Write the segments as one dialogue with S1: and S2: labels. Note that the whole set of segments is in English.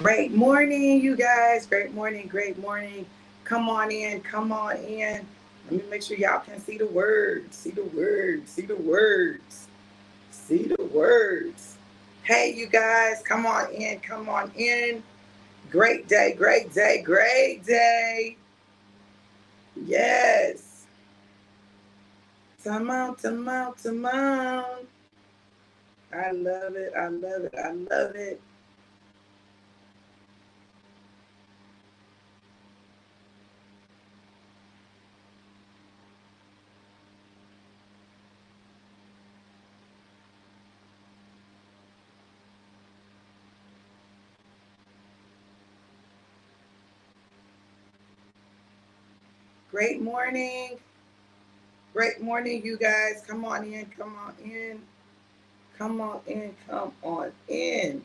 S1: Great morning, you guys. Great morning, great morning. Come on in, come on in. Let me make sure y'all can see the words. See the words, see the words, see the words. Hey, you guys, come on in, come on in. Great day, great day, great day. Yes. Come on, come on, come on. I love it, I love it, I love it. Great morning. Great morning, you guys. Come on in, come on in. Come on in, come on in.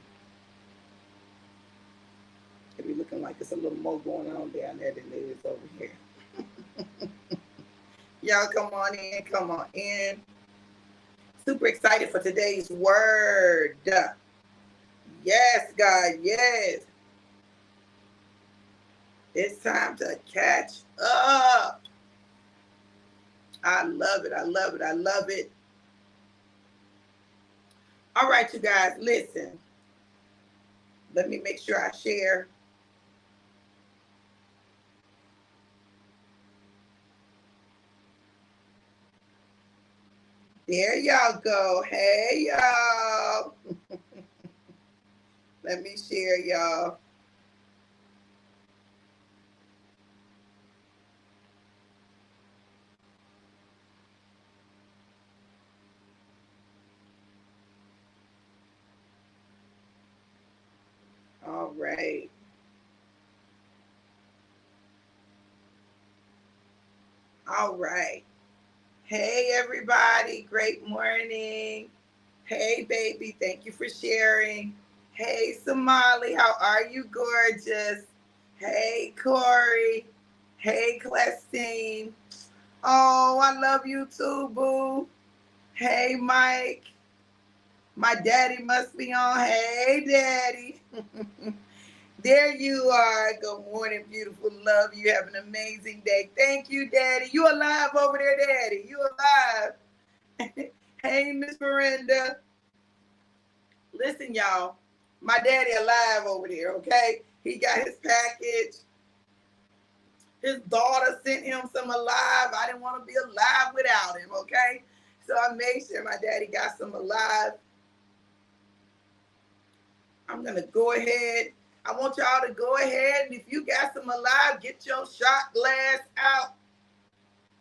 S1: It be looking like it's a little more going on down there than it is over here. Y'all come on in, come on in. Super excited for today's word. Yes, God, yes. It's time to catch up. I love it, I love it, I love it. All right, you guys, listen. Let me make sure I share. There y'all go. Hey, y'all. Let me share, y'all. All right. All right. Hey, everybody. Great morning. Hey, baby. Thank you for sharing. Hey, Somali. How are you, gorgeous? Hey, Corey. Hey, Clestine. Oh, I love you too, boo. Hey, Mike. My daddy must be on. Hey, daddy. There you are. Good morning, beautiful love. You have an amazing day. Thank you, Daddy. You alive over there, Daddy. You alive. Hey, Miss Miranda. Listen, y'all. My daddy alive over there, okay? He got his package. His daughter sent him some alive. I didn't want to be alive without him, okay? So I made sure my daddy got some alive. I'm going to go ahead. I want y'all to go ahead, and if you got some alive, get your shot glass out.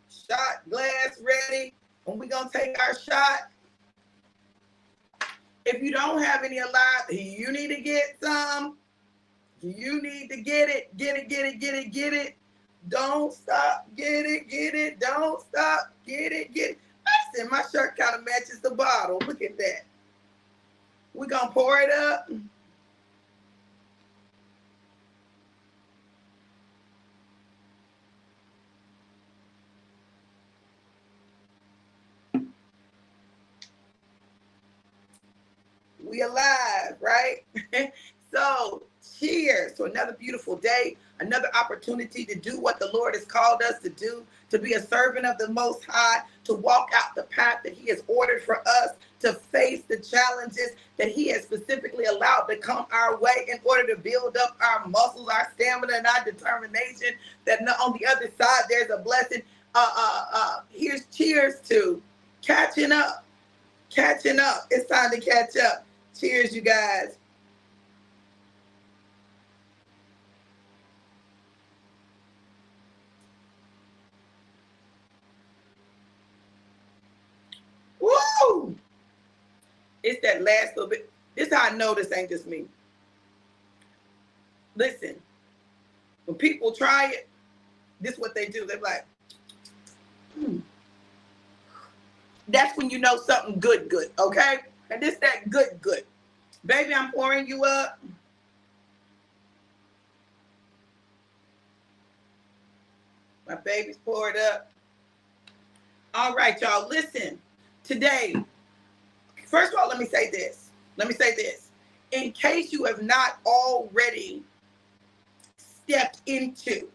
S1: Shot glass ready. And we're going to take our shot. If you don't have any alive, you need to get some. You need to get it. Get it, get it, get it, get it. Don't stop. Get it, get it. Don't stop. Get it, get it. Listen, my shirt kind of matches the bottle. Look at that. We're going to pour it up. We alive, right? So cheers to another beautiful day, another opportunity to do what the Lord has called us to do, to be a servant of the Most High, to walk out the path that He has ordered for us, to face the challenges that He has specifically allowed to come our way in order to build up our muscles, our stamina, and our determination, that on the other side there's a blessing. Here's cheers to catching up. Catching up. It's time to catch up. Cheers, you guys. Woo! It's that last little bit. This is how I know this ain't just me. Listen, when people try it, this is what they do. They're like, That's when you know something good, okay? And this that good. Baby, I'm pouring you up. My baby's poured up. All right, y'all, listen. Today, first of all, let me say this. In case you have not already stepped into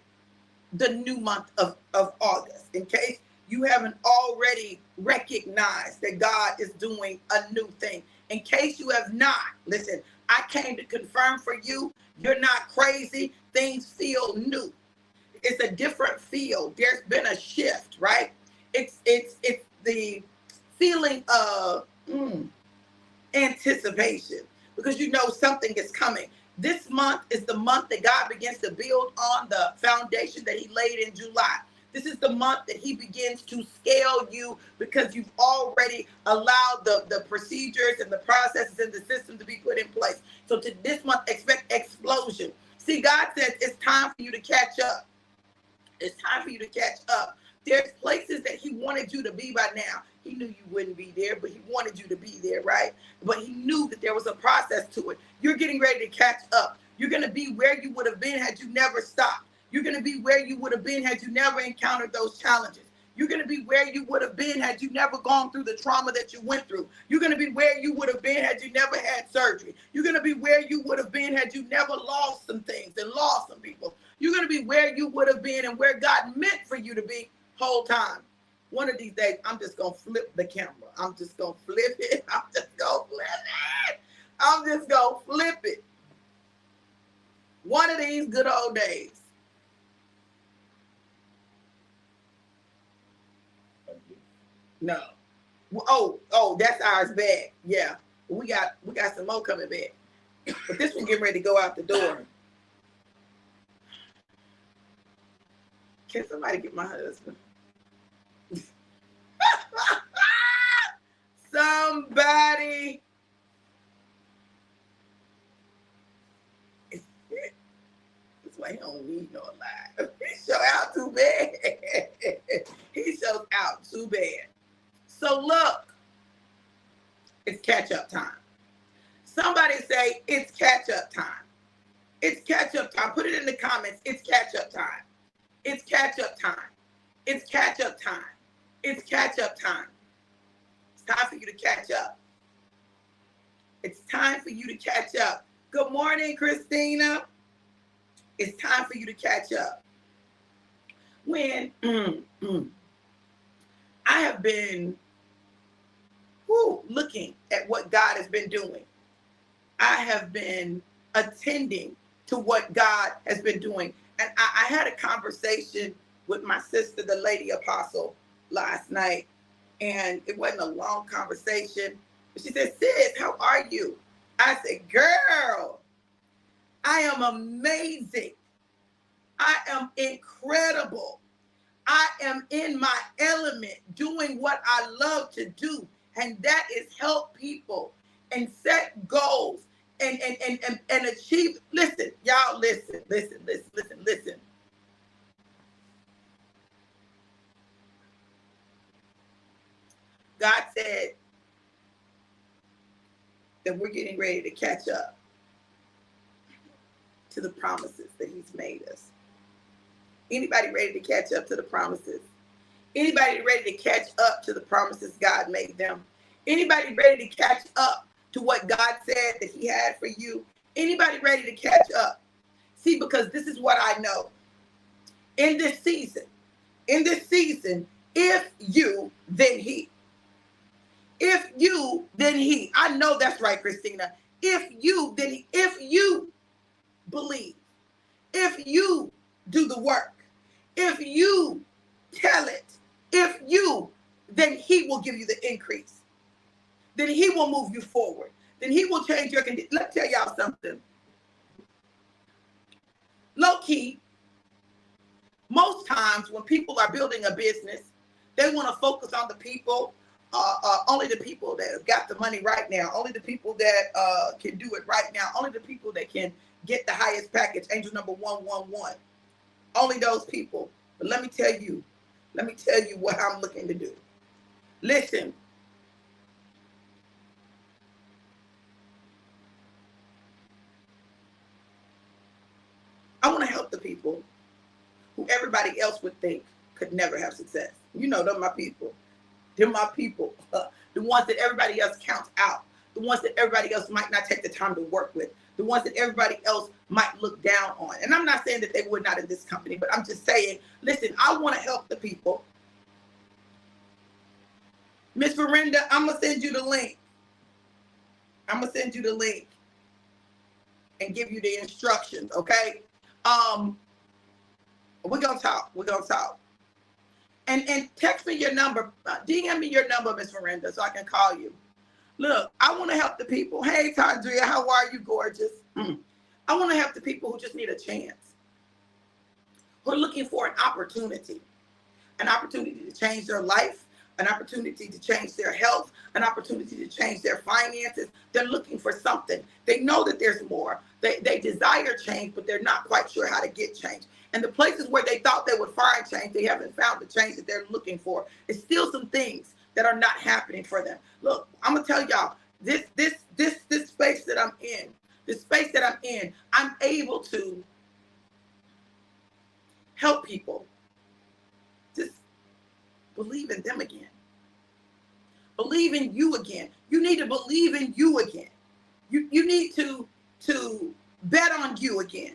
S1: the new month of August, in case you haven't already recognized that God is doing a new thing, in case you have not, listen, I came to confirm for you, you're not crazy. Things feel new. It's a different feel. There's been a shift, right? It's the feeling of anticipation, because you know something is coming. This month is the month that God begins to build on the foundation that he laid in July. This is the month that he begins to scale you, because you've already allowed the procedures and the processes and the system to be put in place. So to this month, expect explosion. See, God says it's time for you to catch up. It's time for you to catch up. There's places that he wanted you to be by now. He knew you wouldn't be there, but he wanted you to be there, right? But he knew that there was a process to it. You're getting ready to catch up. You're going to be where you would have been had you never stopped. You're going to be where you would have been had you never encountered those challenges. You're going to be where you would have been had you never gone through the trauma that you went through. You're going to be where you would have been had you never had surgery. You're going to be where you would have been had you never lost some things and lost some people. You're going to be where you would have been and where God meant for you to be whole time. One of these days, I'm just going to flip the camera. I'm just going to flip it. I'm just going to flip it. I'm just going to flip it. One of these good old days. No. Oh, that's ours back. Yeah. We got some more coming back. But this one getting ready to go out the door. Can somebody get my husband? Somebody. That's why he don't need no lie. He show out too bad. He shows out too bad. So look, it's catch-up time. Somebody say it's catch-up time. It's catch-up time. Put it in the comments. It's catch-up time. It's catch-up time. It's catch-up time. It's catch-up time. It's time for you to catch up. It's time for you to catch up. Good morning, Christina. It's time for you to catch up. When I have been looking at what God has been doing, I have been attending to what God has been doing. And I had a conversation with my sister, the lady apostle, last night. And it wasn't a long conversation. She said, sis, how are you? I said, girl, I am amazing. I am incredible. I am in my element doing what I love to do. And that is help people and set goals and achieve. Listen, y'all, listen. God said that we're getting ready to catch up to the promises that he's made us. Anybody ready to catch up to the promises? Anybody ready to catch up to the promises God made them? Anybody ready to catch up to what God said that he had for you? Anybody ready to catch up? See, because this is what I know. In this season, if you, then he. If you, then he. I know that's right, Christina. If you, then he. If you believe, if you do the work, if you tell it, if you, then he will give you the increase. Then he will move you forward. Then he will change your condition. Let me tell y'all something. Low key, most times when people are building a business, they want to focus on the people, only the people that have got the money right now, only the people that can do it right now, only the people that can get the highest package, angel number 111. Only those people. But let me tell you what I'm looking to do. Listen. I want to help the people who everybody else would think could never have success. You know, they're my people. They're my people. The ones that everybody else counts out. the ones that everybody else might not take the time to work with, the ones that everybody else might look down on. And I'm not saying that they would not in this company, but I'm just saying, listen, I want to help the people. Miss Verinda, I'm going to send you the link. I'm going to send you the link and give you the instructions, okay? We're going to talk. We're going to talk. And text me your number. DM me your number, Miss Verinda, so I can call you. Look, I want to help the people. Hey, Tandria, how are you, gorgeous? I want to help the people who just need a chance, who are looking for an opportunity to change their life, an opportunity to change their health, an opportunity to change their finances. They're looking for something. They know that there's more. They desire change, but they're not quite sure how to get change. And the places where they thought they would find change, they haven't found the change that they're looking for. It's still some things that are not happening for them. Look, I'm gonna tell y'all, this space that I'm in, I'm able to help people just believe in them again. Believe in you again. You need to believe in you again. You need to bet on you again.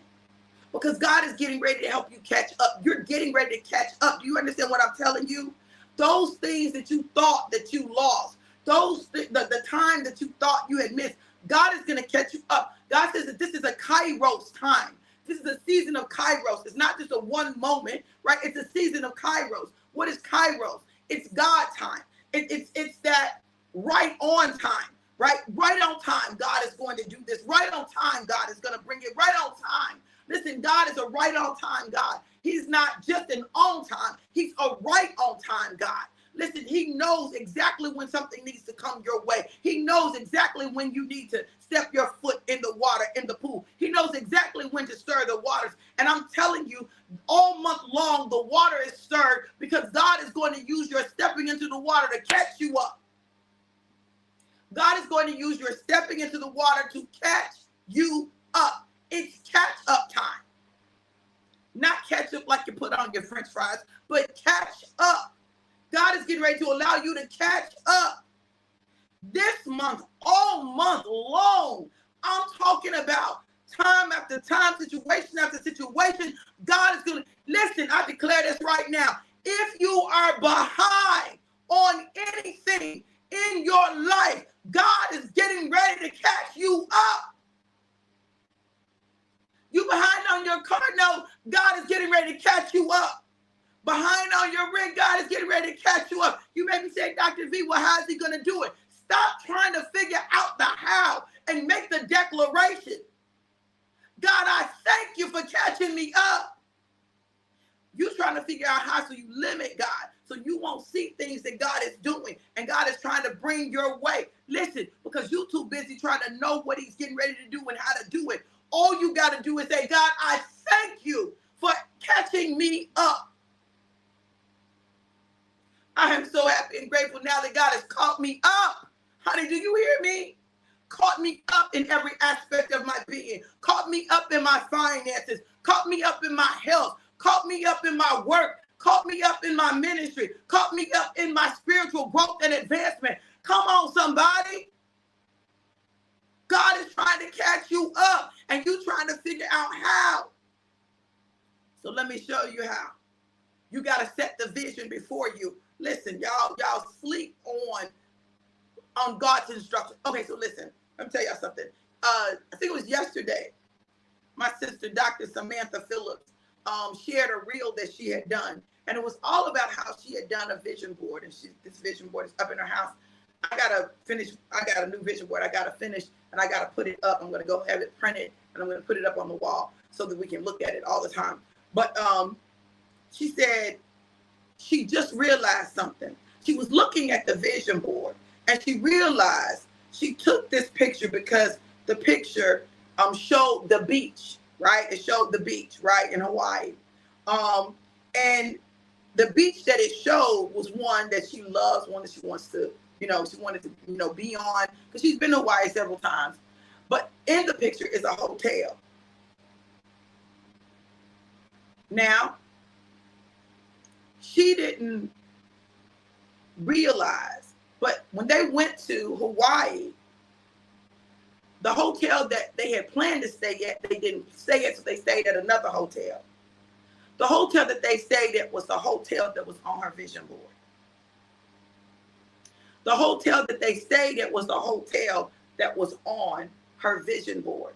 S1: Because God is getting ready to help you catch up. You're getting ready to catch up. Do you understand what I'm telling you? Those things that you thought that you lost, the time that you thought you had missed, God is going to catch you up. God says that this is a Kairos time. This is a season of Kairos. It's not just a one moment, right? It's a season of Kairos. What is Kairos? It's God time. It's that right on time, right? Right on time, God is going to do this. Right on time, God is going to bring it right on time. Listen, God is a right on time God. He's not just an on time. He's a right on time God. Listen, he knows exactly when something needs to come your way. He knows exactly when you need to step your foot in the water, in the pool. He knows exactly when to stir the waters. And I'm telling you, all month long, the water is stirred because God is going to use your stepping into the water to catch you up. God is going to use your stepping into the water to catch you up. It's catch up time. Not catch up like you put on your French fries, but catch up. God is getting ready to allow you to catch up. This month, all month long, I'm talking about time after time, situation after situation. God is going to, listen, I declare this right now. If you are behind on anything in your life, God is getting ready to catch you up. You behind on your car note, God is getting ready to catch you up. Behind on your rent, God is getting ready to catch you up. You may be saying, Dr. V, well, how is he going to do it? Stop trying to figure out the how and make the declaration. God, I thank you for catching me up. You're trying to figure out how, so you limit God, so you won't see things that God is doing, and God is trying to bring your way. Listen, because you're too busy trying to know what he's getting ready to do and how to do it. All you got to do is say, God, I thank you for catching me up. I am so happy and grateful now that God has caught me up. Honey, do you hear me? Caught me up in every aspect of my being. Caught me up in my finances. Caught me up in my health. Caught me up in my work. Caught me up in my ministry. Caught me up in my spiritual growth and advancement. Come on, somebody. God is trying to catch you up, and you trying to figure out how. So let me show you how. You got to set the vision before you. Listen, y'all sleep on God's instruction. Okay, so listen, let me tell y'all something. I think it was yesterday, my sister, Dr. Samantha Phillips, shared a reel that she had done. And it was all about how she had done a vision board. And this vision board is up in her house. I got a new vision board. I got to finish, and I got to put it up. I'm going to go have it printed, and I'm going to put it up on the wall so that we can look at it all the time. But she said she just realized something. She was looking at the vision board, and she realized she took this picture because the picture showed the beach, right? It showed the beach, right, in Hawaii. And the beach that it showed was one that she loves, one that she wants to, she wanted to, be on, because she's been to Hawaii several times. But in the picture is a hotel. Now, she didn't realize, but when they went to Hawaii, the hotel that they had planned to stay at, they didn't stay at, so they stayed at another hotel. The hotel that they stayed at was the hotel that was on her vision board. The hotel that they stayed at was the hotel that was on her vision board.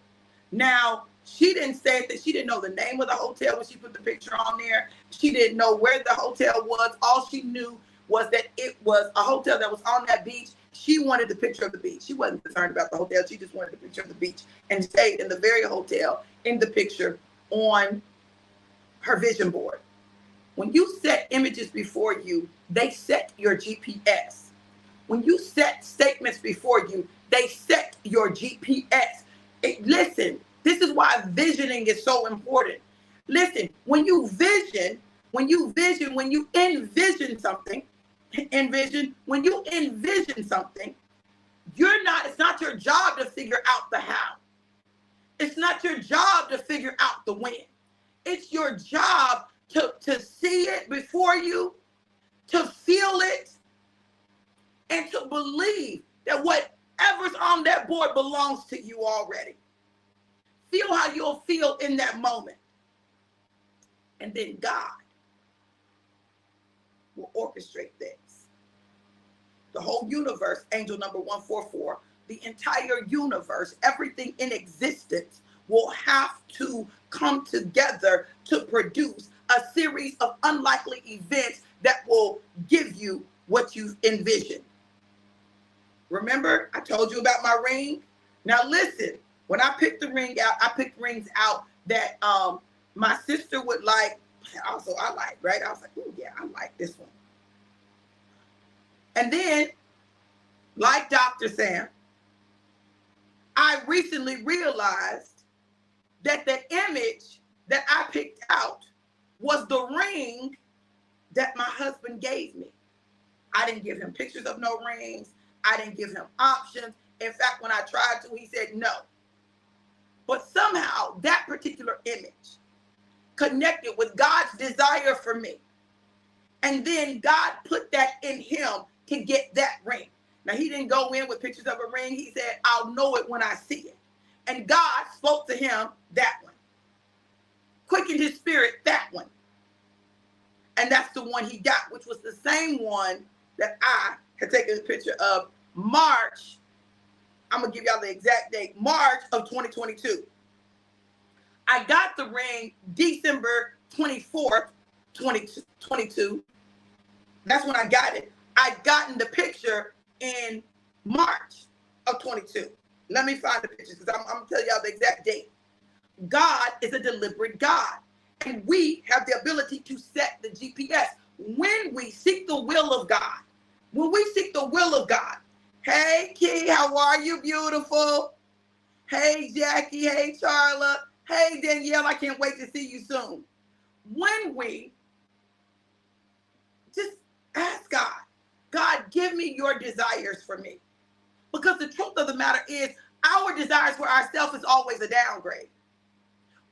S1: Now, she didn't say that she didn't know the name of the hotel when she put the picture on there. She didn't know where the hotel was. All she knew was that it was a hotel that was on that beach. She wanted the picture of the beach. She wasn't concerned about the hotel. She just wanted the picture of the beach and stayed in the very hotel in the picture on her vision board. When you set images before you, they set your GPS. When you set statements before you, they set your GPS. Listen, this is why visioning is so important. Listen, when you envision something, it's not your job to figure out the how. It's not your job to figure out the when. It's your job to see it before you, to feel it, and to believe that whatever's on that board belongs to you already. Feel how you'll feel in that moment. And then God will orchestrate things. The whole universe, angel number 144, the entire universe, everything in existence will have to come together to produce a series of unlikely events that will give you what you've envisioned. Remember, I told you about my ring? Now listen, when I picked the ring out, I picked rings out that my sister would like. Also, I like, right? I was like, oh yeah, I like this one. And then, like Dr. Sam, I recently realized that the image that I picked out was the ring that my husband gave me. I didn't give him pictures of no rings. I didn't give him options. In fact, when I tried to, he said no. But somehow that particular image connected with God's desire for me. And then God put that in him to get that ring. Now, he didn't go in with pictures of a ring. He said, I'll know it when I see it. And God spoke to him that one. Quickened his spirit, that one. And that's the one he got, which was the same one that I had taken a picture of March. I'm going to give y'all the exact date, March of 2022. I got the ring December 24th, 2022. That's when I got it. I'd gotten the picture in March of 22. Let me find the pictures because I'm going to tell y'all the exact date. God is a deliberate God. And we have the ability to set the GPS when we seek the will of God. When we seek the will of God. Hey, Key, how are you, beautiful? Hey, Jackie. Hey, Charla. Hey, Danielle, I can't wait to see you soon. When we just ask God, God, give me your desires for me. Because the truth of the matter is, our desires for ourselves is always a downgrade.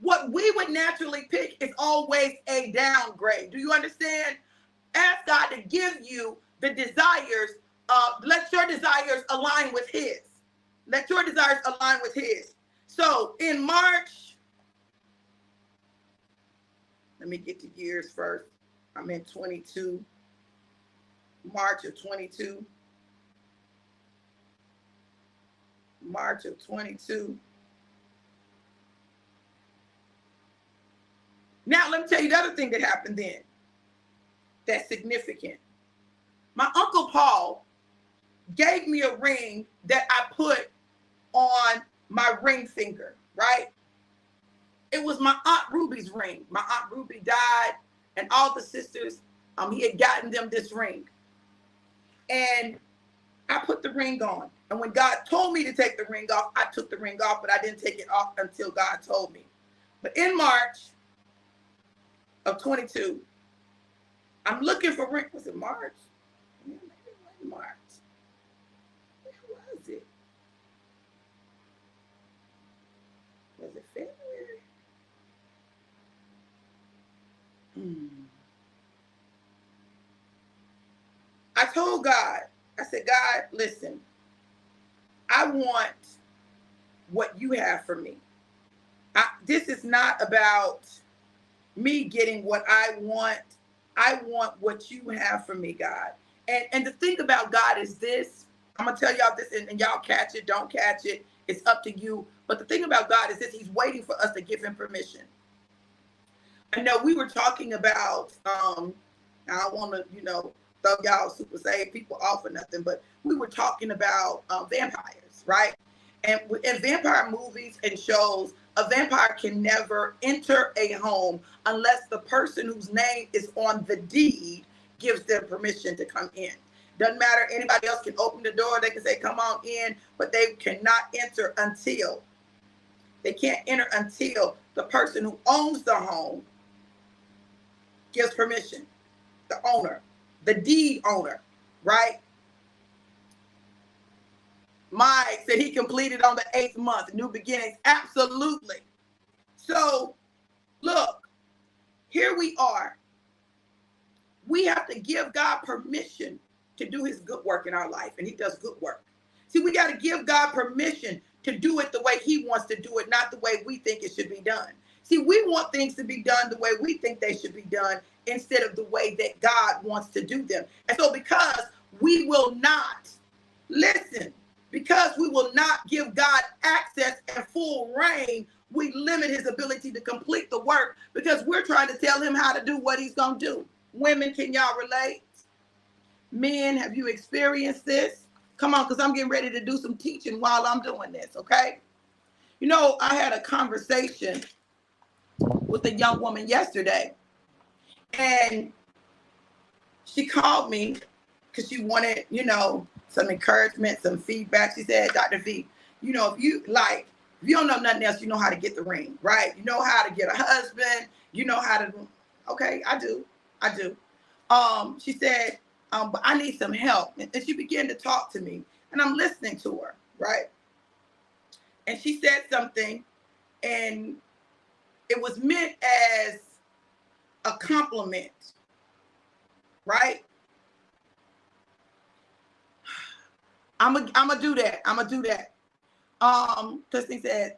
S1: What we would naturally pick is always a downgrade. Do you understand? Ask God to give you the desires. Let your desires align with his. Let your desires align with his. So in March, let me get to years first. I'm in 22. March of 22. March of 22. Now, let me tell you the other thing that happened then that's significant. My Uncle Paul gave me a ring that I put on my ring finger, right? It was my Aunt Ruby's ring. My Aunt Ruby died, and all the sisters, he had gotten them this ring. And I put the ring on. And when God told me to take the ring off, I took the ring off, but I didn't take it off until God told me. But in March of 22, I'm looking for ring. Was it March? Yeah, maybe it was March. Where was it? Was it February? I told God, I said, God, listen, I want what you have for me. This is not about me getting what I want. I want what you have for me, God. And the thing about God is this. I'm going to tell y'all this, and y'all catch it, don't catch it. It's up to you. But the thing about God is this. He's waiting for us to give him permission. I know we were talking about, I don't want to, throw y'all super saved people off or nothing, but we were talking about vampires, right? And in vampire movies and shows, a vampire can never enter a home unless the person whose name is on the deed gives them permission to come in. Doesn't matter, anybody else can open the door, they can say, come on in, but they cannot enter until, they can't enter until the person who owns the home gives permission. The owner, the deed owner, right? Mike said he completed on the 8th month, new beginnings. Absolutely. So look, here we are. We have to give God permission to do his good work in our life, and he does good work. See, we got to give God permission to do it the way he wants to do it, not the way we think it should be done. See, we want things to be done the way we think they should be done instead of the way that God wants to do them. And so because we will not, listen, because we will not give God access and full reign, we limit his ability to complete the work because we're trying to tell him how to do what he's going to do. Women, can y'all relate? Men, have you experienced this? Come on, because I'm getting ready to do some teaching while I'm doing this, okay? I had a conversation with a young woman yesterday, and she called me because she wanted, some encouragement, some feedback. She said, Dr. V, if you don't know nothing else, you know how to get the ring, right? You know how to get a husband. You know how to, okay, I do. She said, but I need some help. And she began to talk to me, and I'm listening to her, right? And she said something, and it was meant as a compliment, right? I'm gonna do that. Christine said,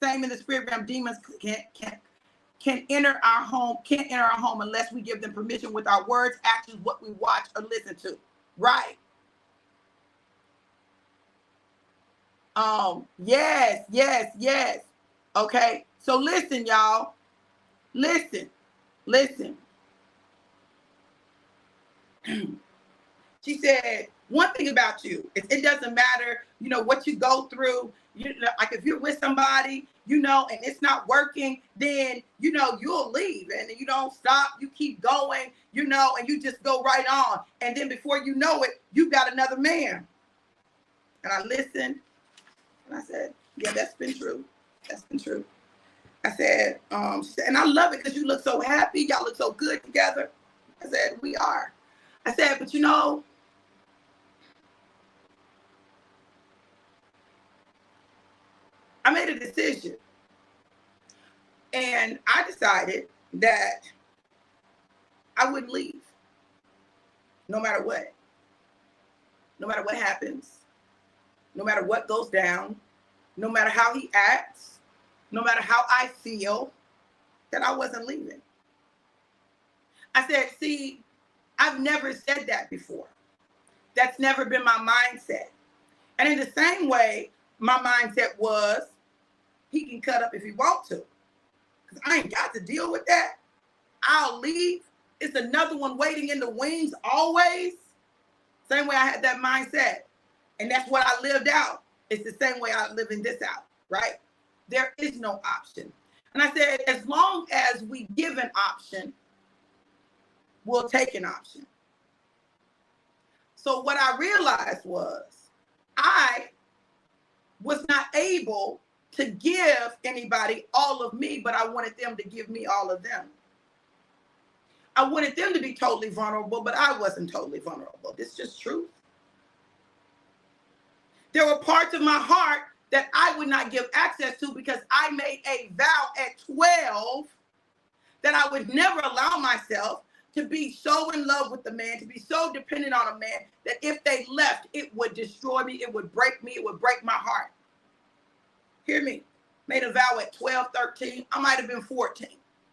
S1: same in the spirit realm, demons can't enter our home unless we give them permission with our words, actions, what we watch or listen to. Right. Yes. Okay. So listen, y'all. Listen. She said, one thing about you, it doesn't matter, what you go through. Like if you're with somebody, and it's not working, then, you'll leave and you don't stop. You keep going, and you just go right on. And then before you know it, you got another man. And I listened and I said, yeah, that's been true. I said, and I love it because you look so happy. Y'all look so good together. I said, we are. I said, but I made a decision, and I decided that I wouldn't leave no matter what happens, no matter what goes down, no matter how he acts, no matter how I feel, that I wasn't leaving. I said, see, I've never said that before. That's never been my mindset. And in the same way, my mindset was, he can cut up if he wants to. Because I ain't got to deal with that. I'll leave. It's another one waiting in the wings always. Same way I had that mindset. And that's what I lived out. It's the same way I'm living this out, right? There is no option. And I said, as long as we give an option, we'll take an option. So what I realized was I was not able to give anybody all of me, but I wanted them to give me all of them. I wanted them to be totally vulnerable, but I wasn't totally vulnerable. It's just truth. There were parts of my heart that I would not give access to because I made a vow at 12 that I would never allow myself to be so in love with the man, to be so dependent on a man that if they left, it would destroy me, it would break me, it would break my heart. Hear me. Made a vow at 12, 13. I might have been 14.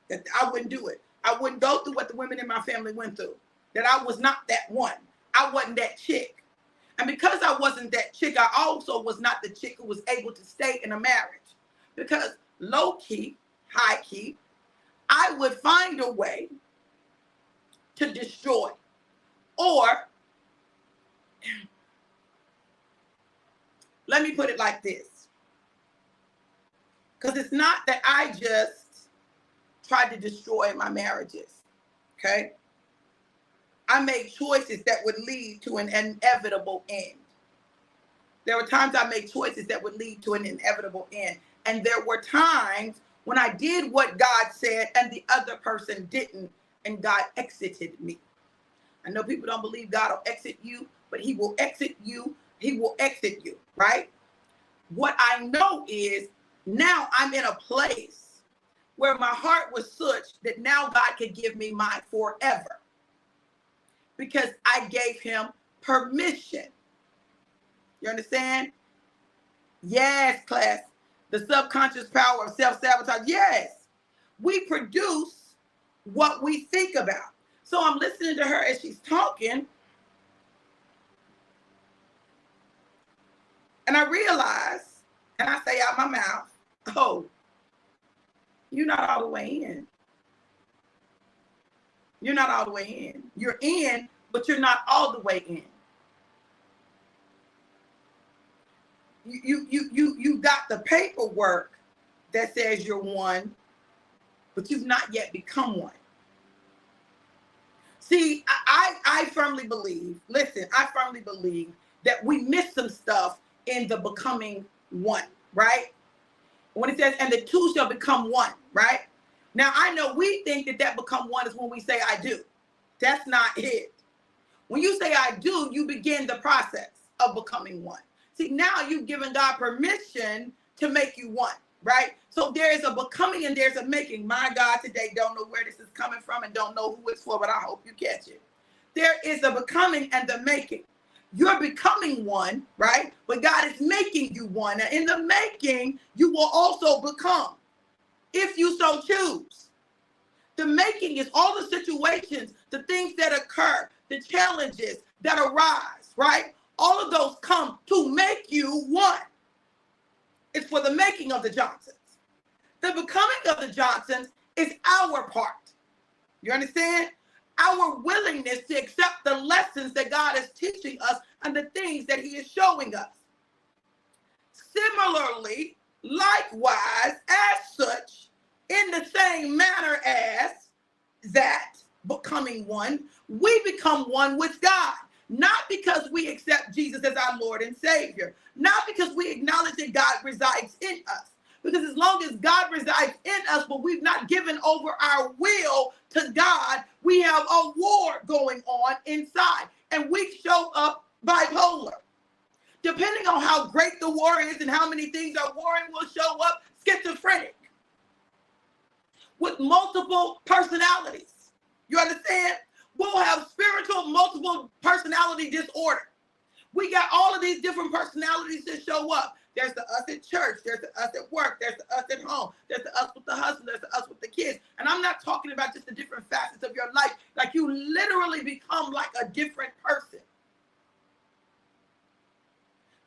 S1: That I wouldn't do it. I wouldn't go through what the women in my family went through. That I was not that one. I wasn't that chick. And because I wasn't that chick, I also was not the chick who was able to stay in a marriage. Because low key, high key, I would find a way to destroy. Or, let me put it like this. Because it's not that I just tried to destroy my marriages, okay? I made choices that would lead to an inevitable end. There were times I made choices that would lead to an inevitable end. And there were times when I did what God said and the other person didn't, and God exited me. I know people don't believe God will exit you, but he will exit you. He will exit you, right? What I know is now I'm in a place where my heart was such that now God could give me my forever because I gave him permission. You understand? Yes, class. The subconscious power of self-sabotage. Yes. We produce what we think about. So I'm listening to her as she's talking. And I realize, and I say out my mouth, oh, you're not all the way in. You're not all the way in. You're in, but you're not all the way in. You got the paperwork that says you're one, but you've not yet become one. See, I firmly believe, listen, I firmly believe that we miss some stuff in the becoming one, right? When it says, and the two shall become one, right? Now, I know we think that become one is when we say I do. That's not it. When you say I do, you begin the process of becoming one. See, now you've given God permission to make you one, right? So there is a becoming and there's a making. My God, today don't know where this is coming from and don't know who it's for, but I hope you catch it. There is a becoming and the making. You're becoming one, right? But God is making you one. And in the making, you will also become, if you so choose. The making is all the situations, the things that occur, the challenges that arise, right? All of those come to make you one. It's for the making of the Johnsons. The becoming of the Johnsons is our part. You understand? Our willingness to accept the lessons that God is teaching us and the things that he is showing us. Similarly, likewise, as such, in the same manner as that becoming one, we become one with God. Not because we accept Jesus as our Lord and Savior. Not because we acknowledge that God resides in us. Because as long as God resides in us, but we've not given over our will to God, we have a war going on inside. And we show up bipolar. Depending on how great the war is and how many things are warring, we'll show up schizophrenic with multiple personalities. You understand? We'll have spiritual multiple personality disorder. We got all of these different personalities that show up. There's the us at church. There's the us at work. There's the us at home. There's the us with the husband. There's the us with the kids. And I'm not talking about just the different facets of your life. Like you literally become like a different person.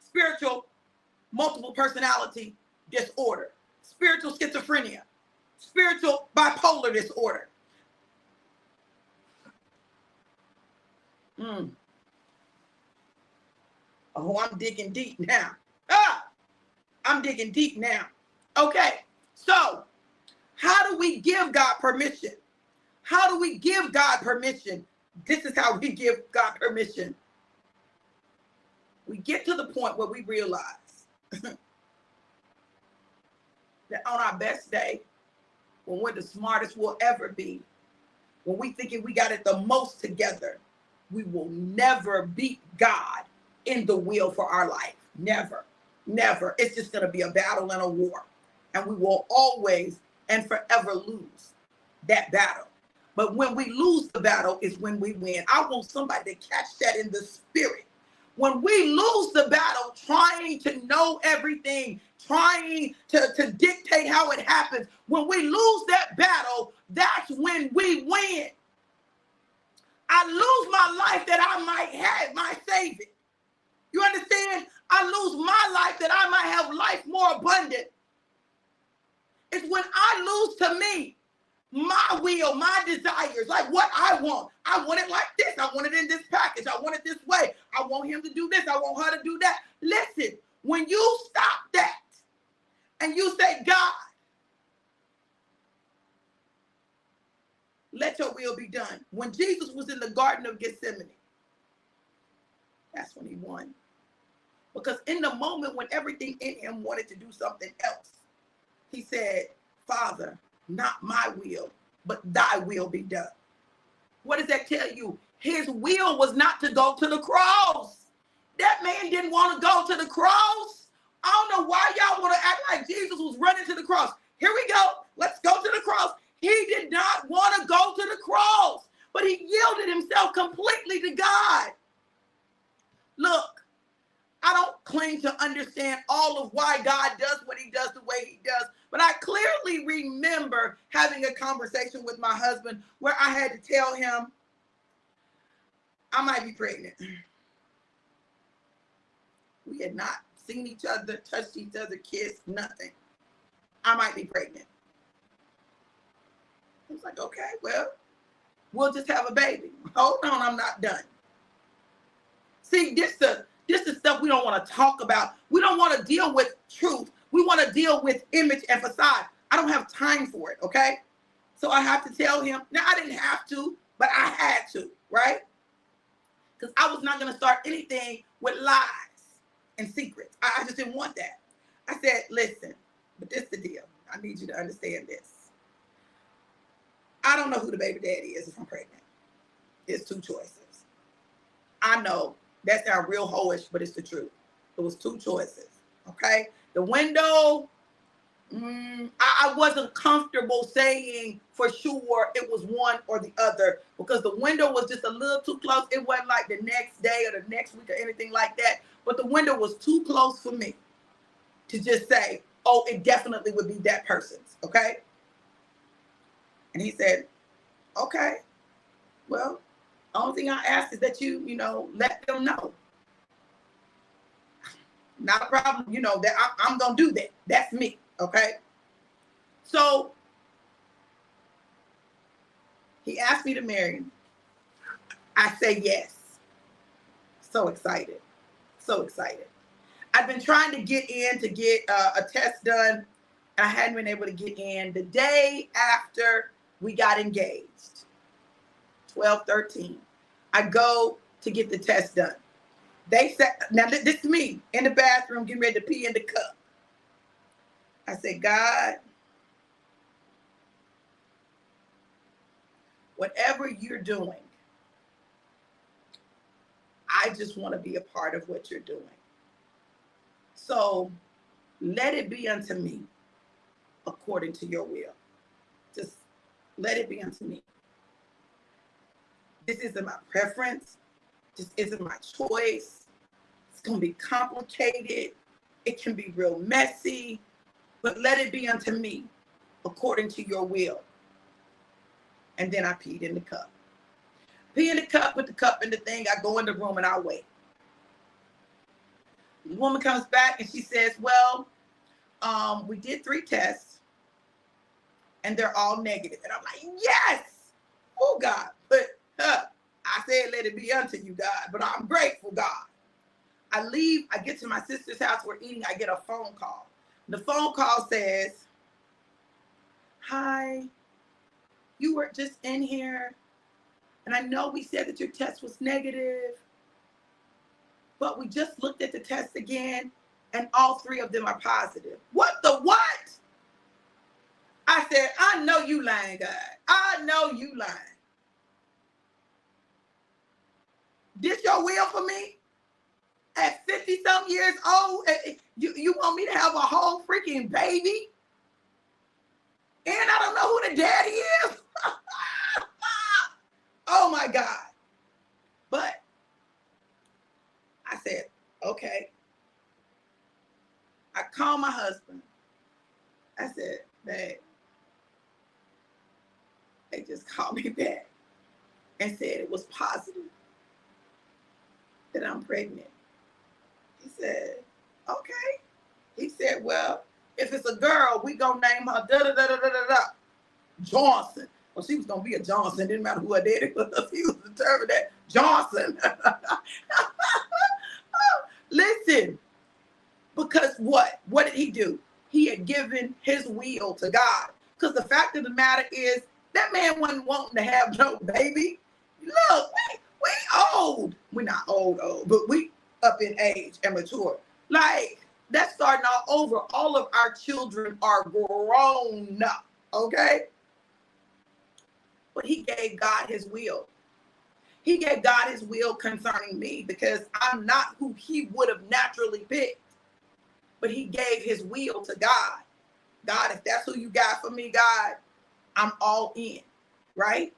S1: Spiritual multiple personality disorder. Spiritual schizophrenia. Spiritual bipolar disorder. Oh, I'm digging deep now. I'm digging deep now. Okay, so how do we give God permission? How do we give God permission? This is how we give God permission. We get to the point where we realize that on our best day, when we're the smartest we'll ever be, when we thinking we got it the most together, we will never beat God in the will for our life. Never, never. It's just going to be a battle and a war. And we will always and forever lose that battle. But when we lose the battle is when we win. I want somebody to catch that in the spirit. When we lose the battle trying to know everything, trying to dictate how it happens, when we lose that battle, that's when we win. I lose my life that I might have my Savior. You understand? I lose my life that I might have life more abundant. It's when I lose to me, my will, my desires, like what I want. I want it like this. I want it in this package. I want it this way. I want him to do this. I want her to do that. Listen, when you stop that and you say, God, let your will be done. When Jesus was in the Garden of Gethsemane, that's when he won. Because in the moment when everything in him wanted to do something else, he said, Father, not my will, but thy will be done. What does that tell you? His will was not to go to the cross. That man didn't want to go to the cross. I don't know why y'all want to act like Jesus was running to the cross. Here we go. Let's go to the cross. He did not want to go to the cross, but he yielded himself completely to God. Look, I don't claim to understand all of why God does what he does the way he does, but I clearly remember having a conversation with my husband where I had to tell him, I might be pregnant. We had not seen each other, touched each other, kissed, nothing. I might be pregnant. I was like, okay, well, we'll just have a baby. Hold on, I'm not done. See, this is stuff we don't want to talk about. We don't want to deal with truth. We want to deal with image and facade. I don't have time for it, okay? So I have to tell him. Now, I didn't have to, but I had to, right? Because I was not going to start anything with lies and secrets. I just didn't want that. I said, listen, but this is the deal. I need you to understand this. I don't know who the baby daddy is if I'm pregnant. It's two choices. I know that sounds real hoish, but it's the truth. It was two choices, okay? The window, I wasn't comfortable saying for sure it was one or the other because the window was just a little too close. It wasn't like the next day or the next week or anything like that, but the window was too close for me to just say, oh, it definitely would be that person's, okay? And he said, okay, well, the only thing I ask is that you let them know. Not a problem, that I'm going to do that. That's me, okay? So he asked me to marry him. I say yes. So excited. So excited. I've been trying to get a test done, and I hadn't been able to get in. The day after we got engaged, 12/13, I go to get the test done. They said, now this is me in the bathroom getting ready to pee in the cup. I said, God, whatever you're doing, I just want to be a part of what you're doing. So let it be unto me according to your will. Just let it be unto me. This isn't my preference. This isn't my choice. It's going to be complicated. It can be real messy, but let it be unto me according to your will. And then I peed in the cup. Pee in the cup, put the cup in the thing. I go in the room and I wait. The woman comes back and she says, well, we did 3 tests and they're all negative. And I'm like, yes. Oh, God. But I said, let it be unto you, God. But I'm grateful, God. I leave. I get to my sister's house. We're eating. I get a phone call. The phone call says, hi, you were just in here. And I know we said that your test was negative. But we just looked at the test again. And all 3 of them are positive. What the what? I said, I know you lying, God. I know you lying. This your will for me? At 50-something years old, you want me to have a whole freaking baby? And I don't know who the daddy is? Oh my God. But I said, Okay. I called my husband. I said, babe, they just called me back and said it was positive that I'm pregnant. He said, okay. He said, well, if it's a girl, we gonna name her da-da-da-da-da-da Johnson. Well, she was gonna be a Johnson. Didn't matter who her daddy was. He was determined that Johnson. Listen, because what? What did he do? He had given his will to God. Because the fact of the matter is, that man wasn't wanting to have no baby. Look, we old. We're not old, but we up in age and mature. Like, that's starting all over. All of our children are grown up, okay? But he gave God his will. He gave God his will concerning me because I'm not who he would have naturally picked. But he gave his will to God. God, if that's who you got for me, God, I'm all in, right?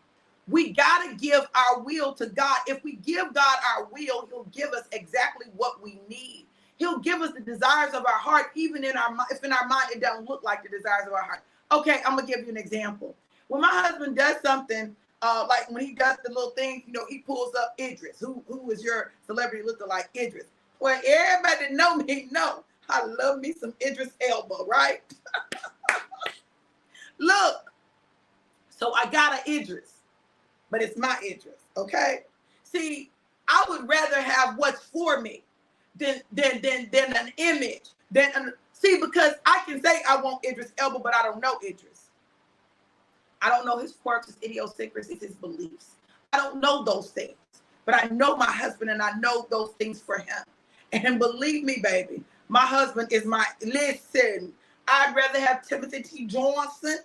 S1: We got to give our will to God. If we give God our will, he'll give us exactly what we need. He'll give us the desires of our heart, even in our if in our mind it doesn't look like the desires of our heart. Okay, I'm going to give you an example. When my husband does something, like when he does the little thing, you know, he pulls up Idris. Who is your celebrity lookalike? Idris. Well, everybody that know me know I love me some Idris Elba, right? Look, so I got an Idris, but it's my Idris, okay? See, I would rather have what's for me than an image. See, because I can say I want Idris Elba, but I don't know Idris. I don't know his quirks, his idiosyncrasies, his beliefs. I don't know those things, but I know my husband and I know those things for him. And believe me, baby, my husband is listen, I'd rather have Timothy T. Johnson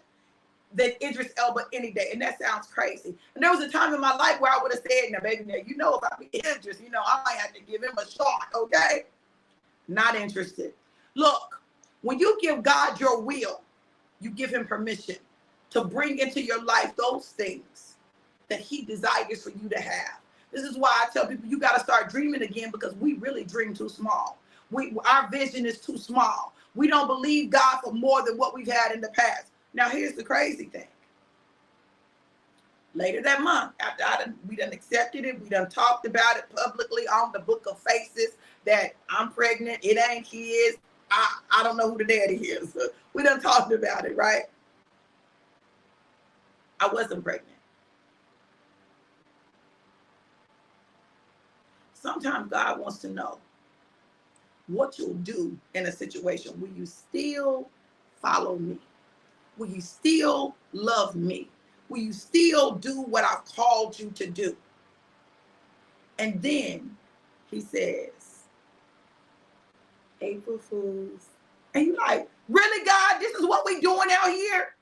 S1: than Idris Elba any day. And that sounds crazy. And there was a time in my life where I would have said, now, baby, now, you know, if I be Idris, you know, I might have to give him a shot, okay? Not interested. Look, when you give God your will, you give him permission to bring into your life those things that he desires for you to have. This is why I tell people you got to start dreaming again, because we really dream too small. Our vision is too small. We don't believe God for more than what we've had in the past. Now, here's the crazy thing. Later that month, after we done accepted it, we done talked about it publicly on the Book of Faces that I'm pregnant, it ain't his. I don't know who the daddy is. We done talked about it, right? I wasn't pregnant. Sometimes God wants to know what you'll do in a situation. Will you still follow me? Will you still love me? Will you still do what I've called you to do? And then he says, April Fools. And you're like, really, God, this is what we doing out here?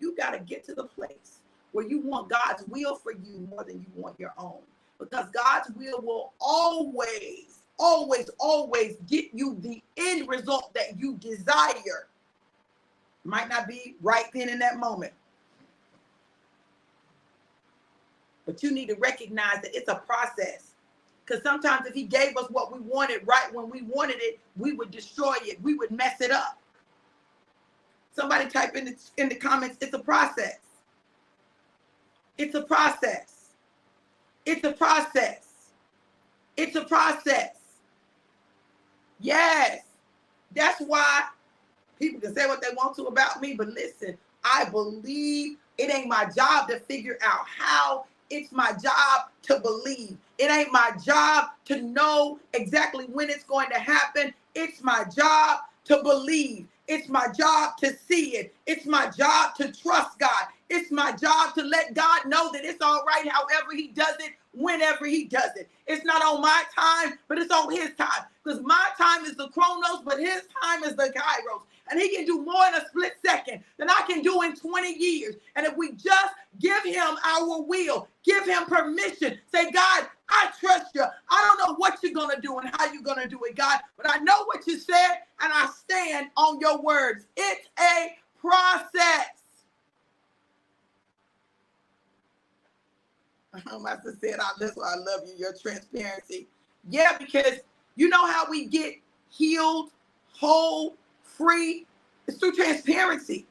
S1: You got to get to the place where you want God's will for you more than you want your own. Because God's will always, always, always get you the end result that you desire. Might not be right then in that moment. But you need to recognize that it's a process. Because sometimes if he gave us what we wanted right when we wanted it, we would destroy it. We would mess it up. Somebody type in the comments, it's a process. It's a process. It's a process. It's a process. Yes. That's why people can say what they want to about me, but listen, I believe it ain't my job to figure out how. It's my job to believe. It ain't my job to know exactly when it's going to happen. It's my job to believe. It's my job to see it. It's my job to trust God. It's my job to let God know that it's all right however he does it, whenever he does it. It's not on my time, but it's on his time. Because my time is the chronos, but his time is the kairos. And he can do more in a split second than I can do in 20 years. And if we just give him our will, give him permission, say, God, I trust you. I don't know what you're going to do and how you're going to do it, God, but I know what you said and I stand on your words. It's a process. My sister said, that's why I love you, your transparency. Yeah, because You know how we get healed, whole, free? It's through transparency.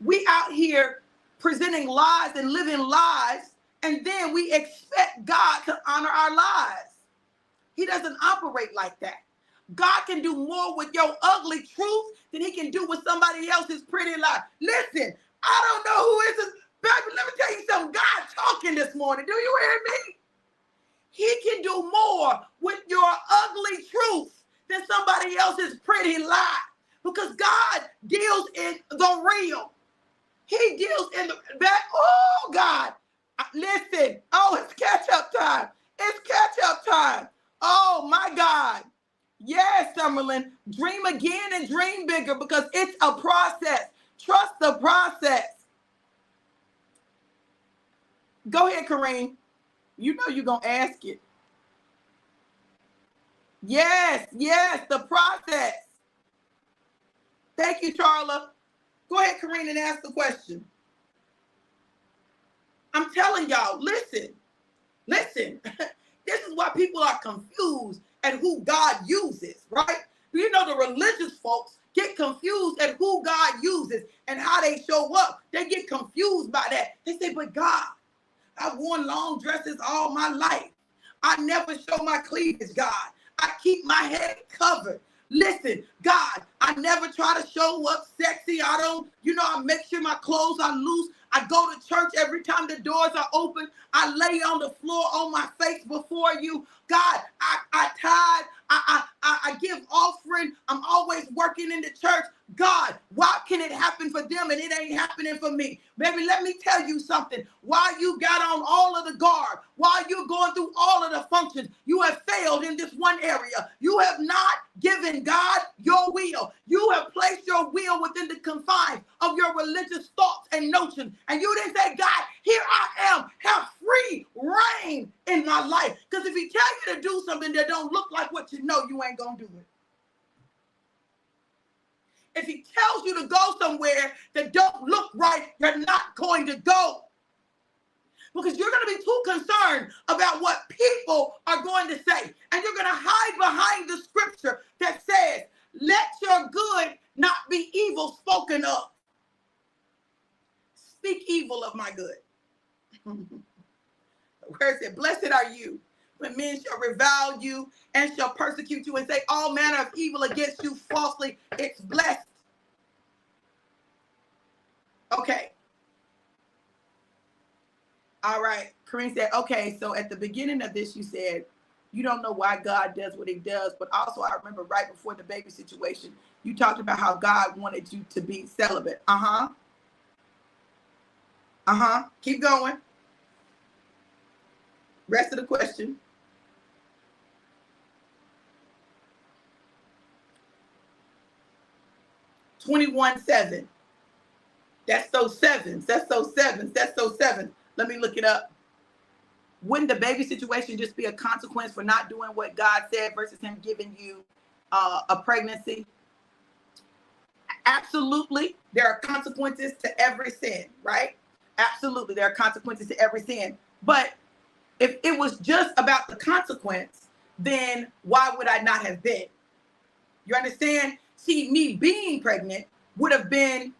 S1: We out here presenting lies and living lies, and then we expect God to honor our lies. He doesn't operate like that. God can do more with your ugly truth than he can do with somebody else's pretty lie. Listen, I don't know who is this. Baby, let me tell you something. God talking this morning. Do you hear me? He can do more with your ugly truth than somebody else's pretty lie. Because God deals in the real. He deals in the back. Oh, God. Listen. Oh, it's catch-up time. It's catch-up time. Oh, my God. Yes, Summerlin. Dream again and dream bigger because it's a process. Trust the process. Go ahead, Kareem. You know you're going to ask it. Yes, the process. Thank you, Charla. Go ahead, Kareem, and ask the question. I'm telling y'all, listen. This is why people are confused at who God uses, right? You know, the religious folks get confused at who God uses and how they show up. They get confused by that. They say, but God, I've worn long dresses all my life. I never show my cleavage, God. I keep my head covered. Listen, God, I never try to show up sexy. I make sure my clothes are loose. I go to church every time the doors are open. I lay on the floor on my face before you. God, I tithe. I give offering. I'm always working in the church. God, why can it happen for them and it ain't happening for me? Baby, let me tell you something. While you got on all of the garb, while you're going through all of the functions, you have failed in this one area. You have not given God your will. You have placed your will within the confines of your religious thoughts and notions. And you didn't say, God, here I am. Have free reign in my life. Because if he tells you to do something that don't look like what you know, you ain't going to do it. If he tells you to go somewhere that don't look right, you're not going to go. Because you're going to be too concerned about what people are going to say. And you're going to hide behind the scripture that says, let your good not be evil spoken of. Speak evil of my good. Where is it? Blessed are you when men shall revile you and shall persecute you and say all manner of evil against you falsely. It's blessed. Okay. All right. Kareem said, okay, so at the beginning of this, you said, you don't know why God does what he does, but also I remember right before the baby situation, you talked about how God wanted you to be celibate. Keep going. Rest of the question. $21,700. That's those sevens. That's those sevens. That's those sevens. Let me look it up. Wouldn't the baby situation just be a consequence for not doing what God said versus him giving you a pregnancy? Absolutely. There are consequences to every sin, right? Absolutely. There are consequences to every sin. But if it was just about the consequence, then why would I not have been? You understand? See, me being pregnant would have been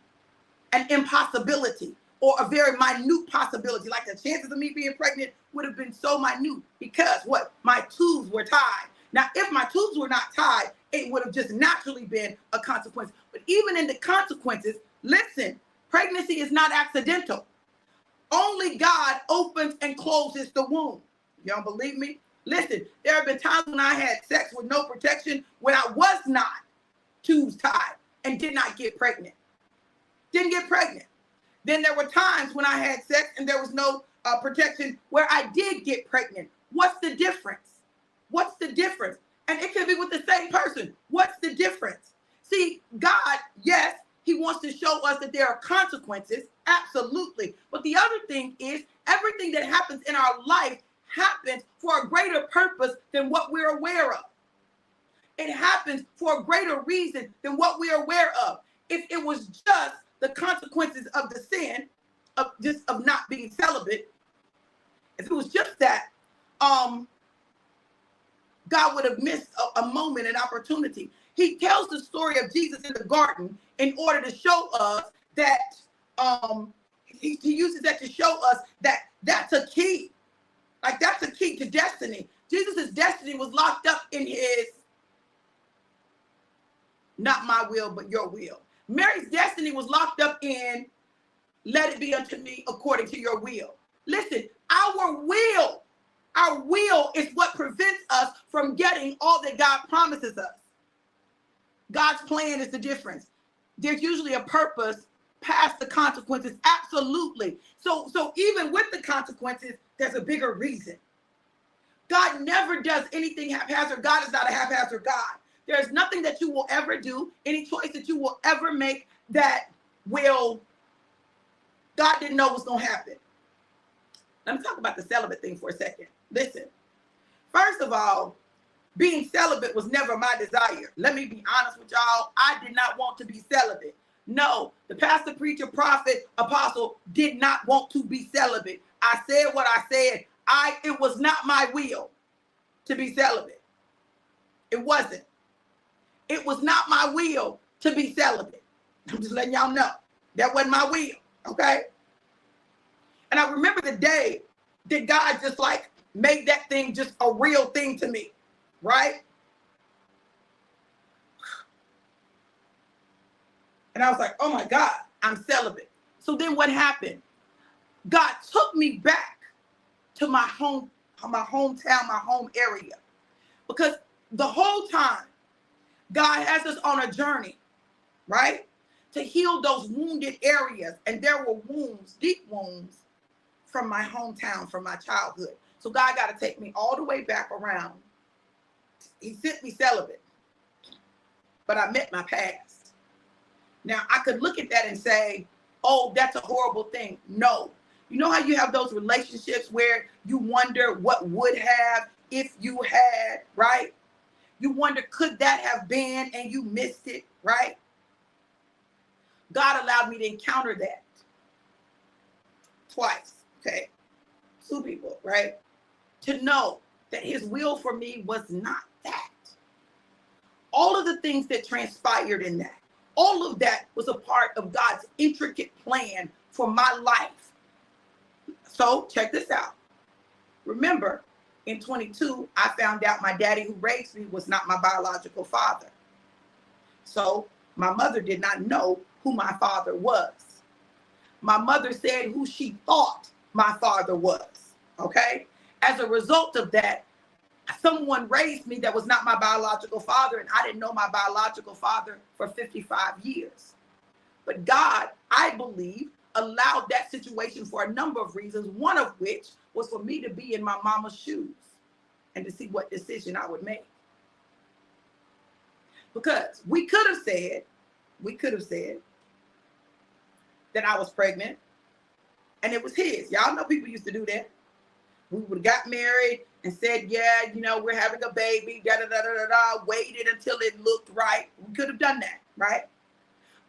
S1: an impossibility or a very minute possibility. Like the chances of me being pregnant would have been so minute because what? My tubes were tied. Now, if my tubes were not tied, it would have just naturally been a consequence. But even in the consequences, listen, pregnancy is not accidental. Only God opens and closes the womb. You don't believe me? Listen, there have been times when I had sex with no protection when I was not tubes tied and did not get pregnant. Didn't get pregnant. Then there were times when I had sex and there was no protection where I did get pregnant. What's the difference? What's the difference? And it could be with the same person. What's the difference? See, God, yes, he wants to show us that there are consequences. Absolutely. But the other thing is everything that happens in our life happens for a greater purpose than what we're aware of. It happens for a greater reason than what we're aware of. If it was just the consequences of the sin of not being celibate, if it was just that, God God would have missed a moment, an opportunity. He tells the story of Jesus in the garden in order to show us that he uses that to show us that that's a key. Like, that's a key to destiny. Jesus' destiny was locked up in his, not my will, but your will. Mary's destiny was locked up in, let it be unto me according to your will. Listen, our will is what prevents us from getting all that God promises us. God's plan is the difference. There's usually a purpose past the consequences. Absolutely. So even with the consequences, there's a bigger reason. God never does anything haphazard. God is not a haphazard God. There's nothing that you will ever do, any choice that you will ever make that God didn't know was going to happen. Let me talk about the celibate thing for a second. Listen, first of all, being celibate was never my desire. Let me be honest with y'all. I did not want to be celibate. No, the pastor, preacher, prophet, apostle did not want to be celibate. I said what I said. It was not my will to be celibate. It wasn't. It was not my will to be celibate. I'm just letting y'all know. That wasn't my will, okay? And I remember the day that God just like made that thing just a real thing to me, right? And I was like, oh my God, I'm celibate. So then what happened? God took me back to my hometown, my home area. Because the whole time, God has us on a journey, right? To heal those wounded areas. And there were wounds, deep wounds from my hometown, from my childhood. So God got to take me all the way back around. He sent me celibate. But I met my past. Now, I could look at that and say, oh, that's a horrible thing. No. You know how you have those relationships where you wonder what would have if you had, right? You wonder, could that have been, and you missed it, right? God allowed me to encounter that twice, okay? 2 people, right? To know that his will for me was not that. All of the things that transpired in that, all of that was a part of God's intricate plan for my life. So check this out. Remember, in 22, I found out my daddy who raised me was not my biological father. So my mother did not know who my father was. My mother said who she thought my father was, okay? As a result of that, someone raised me that was not my biological father, and I didn't know my biological father for 55 years. But God, I believe, allowed that situation for a number of reasons, one of which was for me to be in my mama's shoes and to see what decision I would make. Because we could have said that I was pregnant and it was his. Y'all know people used to do that. We would have got married and said, yeah, you know, we're having a baby, waited until it looked right. We could have done that, right?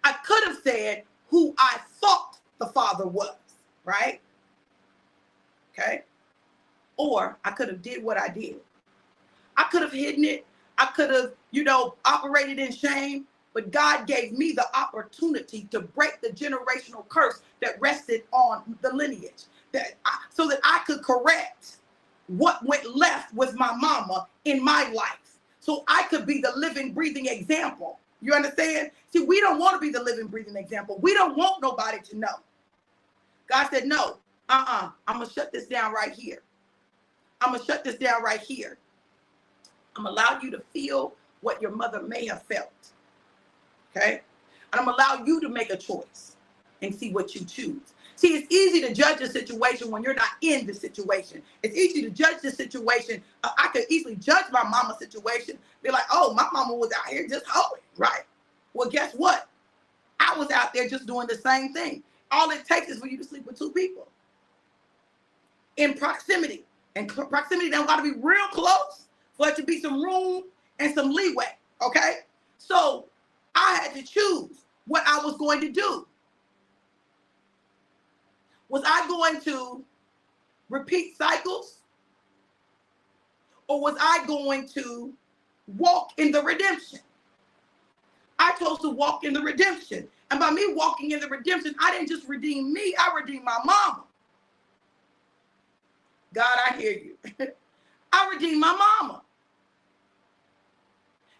S1: I could have said who I thought the father was, right? Okay. Or I could have did what I did. I could have hidden it. I could have, operated in shame, but God gave me the opportunity to break the generational curse that rested on the lineage, so that I could correct what went left with my mama in my life, so I could be the living, breathing example. You understand? See, we don't want to be the living, breathing example. We don't want nobody to know. God said, no, I'm going to shut this down right here. I'm going to shut this down right here. I'm going to allow you to feel what your mother may have felt. Okay? And I'm going to allow you to make a choice and see what you choose. See, it's easy to judge a situation when you're not in the situation. It's easy to judge the situation. I could easily judge my mama's situation. Be like, oh, my mama was out here just hoeing, right? Well, guess what? I was out there just doing the same thing. All it takes is for you to sleep with 2 people in proximity. And proximity don't got to be real close for it to be some room and some leeway, okay? So I had to choose what I was going to do. Was I going to repeat cycles? or was I going to walk in the redemption? I chose to walk in the redemption. And by me walking in the redemption, I didn't just redeem me, I redeemed my mama. God, I hear you. I redeemed my mama.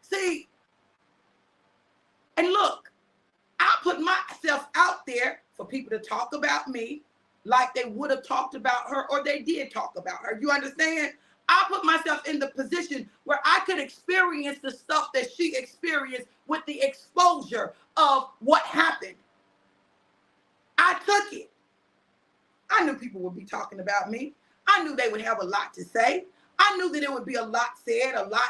S1: See, and look, I put myself out there for people to talk about me like they would have talked about her, or they did talk about her. You understand? I put myself in the position where I could experience the stuff that she experienced with the exposure of what happened. I took it. I knew people would be talking about me. I knew they would have a lot to say. I knew that there would be a lot said, a lot,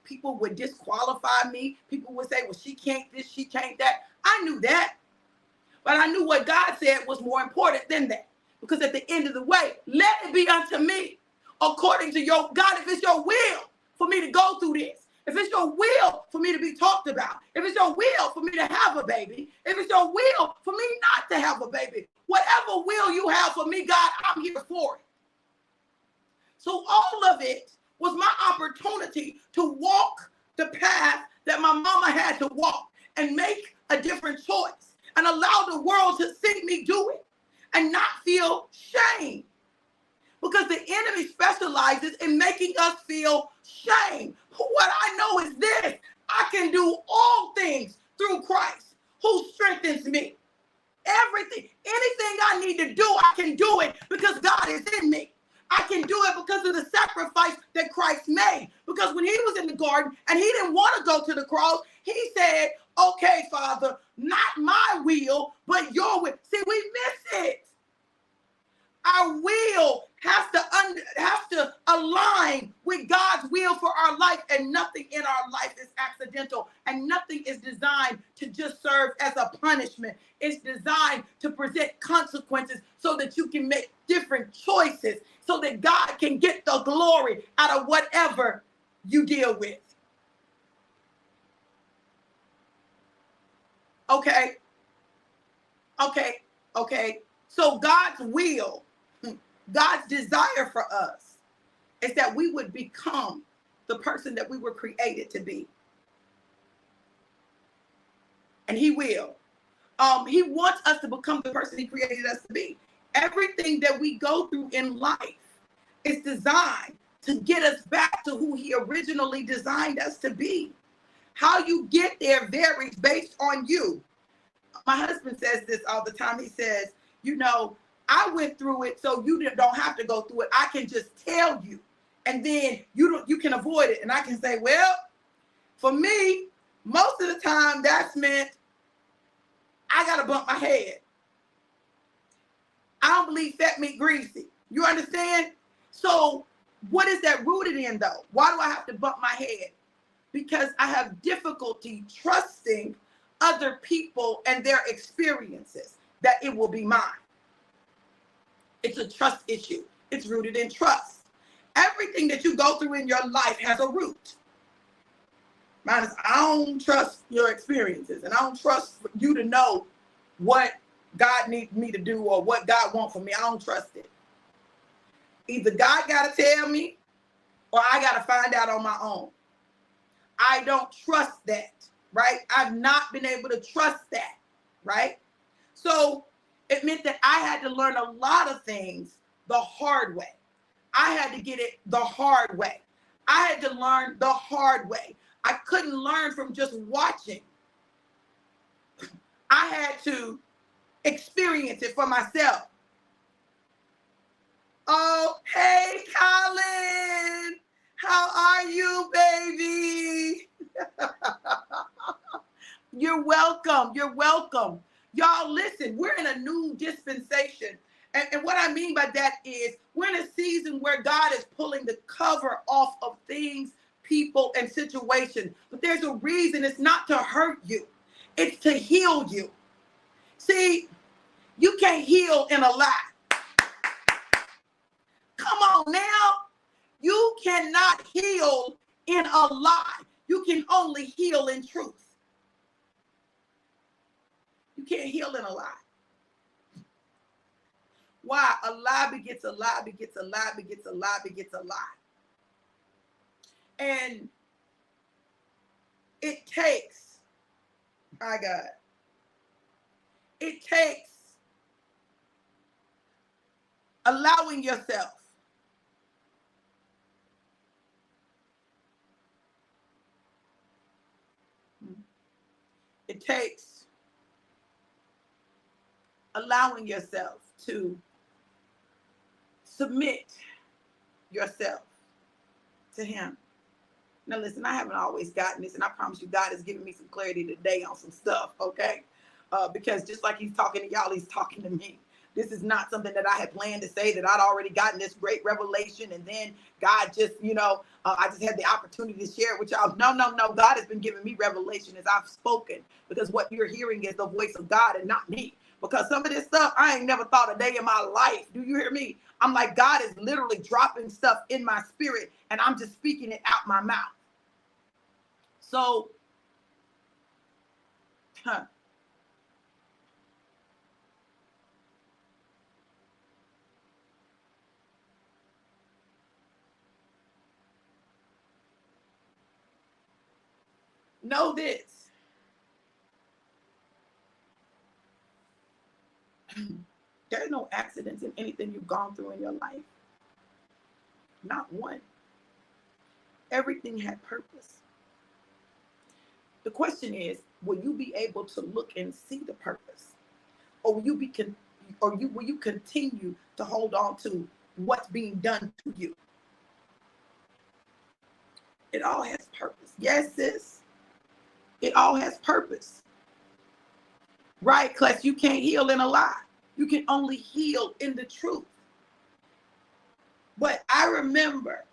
S1: people would disqualify me. People would say, well, she can't this, she can't that. I knew that. But I knew what God said was more important than that. Because at the end of the way, let it be unto me according to your God. If it's your will for me to go through this, if it's your will for me to be talked about, if it's your will for me to have a baby, if it's your will for me not to have a baby, whatever will you have for me, God, I'm here for it. So all of it was my opportunity to walk the path that my mama had to walk and make a different choice and allow the world to see me do it and not feel shame. Because the enemy specializes in making us feel shame. What I know is this: I can do all things through Christ who strengthens me. Everything, anything I need to do, I can do it because God is in me. I can do it because of the sacrifice that Christ made. Because when he was in the garden and he didn't want to go to the cross, he said, okay, Father, not my will, but your will. See, we miss it. Our will has to align with God's will for our life, and nothing in our life is accidental, and nothing is designed to just serve as a punishment. It's designed to present consequences so that you can make different choices, so that God can get the glory out of whatever you deal with. Okay. So God's will, God's desire for us is that we would become the person that we were created to be. And he will. He wants us to become the person he created us to be. Everything that we go through in life is designed to get us back to who he originally designed us to be. How you get there varies based on you. My husband says this all the time. He says, I went through it, so you don't have to go through it. I can just tell you, and then you can avoid it. And I can say, well, for me, most of the time that's meant I got to bump my head. I don't believe fat meat greasy. You understand? So what is that rooted in, though? Why do I have to bump my head? Because I have difficulty trusting other people and their experiences that it will be mine. It's a trust issue. It's rooted in trust. Everything that you go through in your life has a root. Mine is, I don't trust your experiences, and I don't trust you to know what God needs me to do or what God wants from me. I don't trust it. Either God got to tell me or I got to find out on my own. I don't trust that, right? I've not been able to trust that, right? So it meant that I had to learn a lot of things the hard way. I had to get it the hard way. I had to learn the hard way. I couldn't learn from just watching. I had to experience it for myself. Oh, hey, Colin. How are you, baby? You're welcome. You're welcome. Y'all, listen, we're in a new dispensation. And what I mean by that is we're in a season where God is pulling the cover off of things, people, and situations. But there's a reason. It's not to hurt you. It's to heal you. See, you can't heal in a lie. Come on now. You cannot heal in a lie. You can only heal in truth. You can't heal in a lie. Why? A lie begets a lie, begets a lie, begets a lie, begets a lie. And it takes, my God, it takes allowing yourself it takes allowing yourself to submit yourself to him. Now listen, I haven't always gotten this, and I promise you God has given me some clarity today on some stuff, okay? Because just like he's talking to y'all, he's talking to me. This is not something that I had planned to say, that I'd already gotten this great revelation, and then God just, I just had the opportunity to share it with y'all. No, no, no. God has been giving me revelation as I've spoken, because what you're hearing is the voice of God and not me. Because some of this stuff, I ain't never thought a day in my life. Do you hear me? I'm like, God is literally dropping stuff in my spirit, and I'm just speaking it out my mouth. So, know this. There's no accidents in anything you've gone through in your life. Not one. Everything had purpose. The question is, will you be able to look and see the purpose? Or will you continue to hold on to what's being done to you? It all has purpose. Yes, sis. It all has purpose. Right, because you can't heal in a lie. You can only heal in the truth. But I remember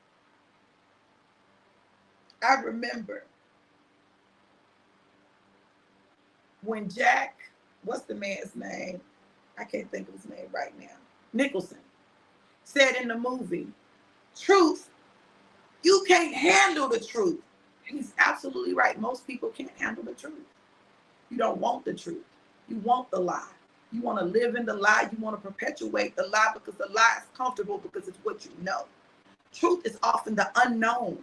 S1: when Jack, what's the man's name? I can't think of his name right now. Nicholson said in the movie, truth, you can't handle the truth. And he's absolutely right. Most people can't handle the truth. You don't want the truth. You want the lie. You want to live in the lie. You want to perpetuate the lie because the lie is comfortable, because it's what you know. Truth is often the unknown.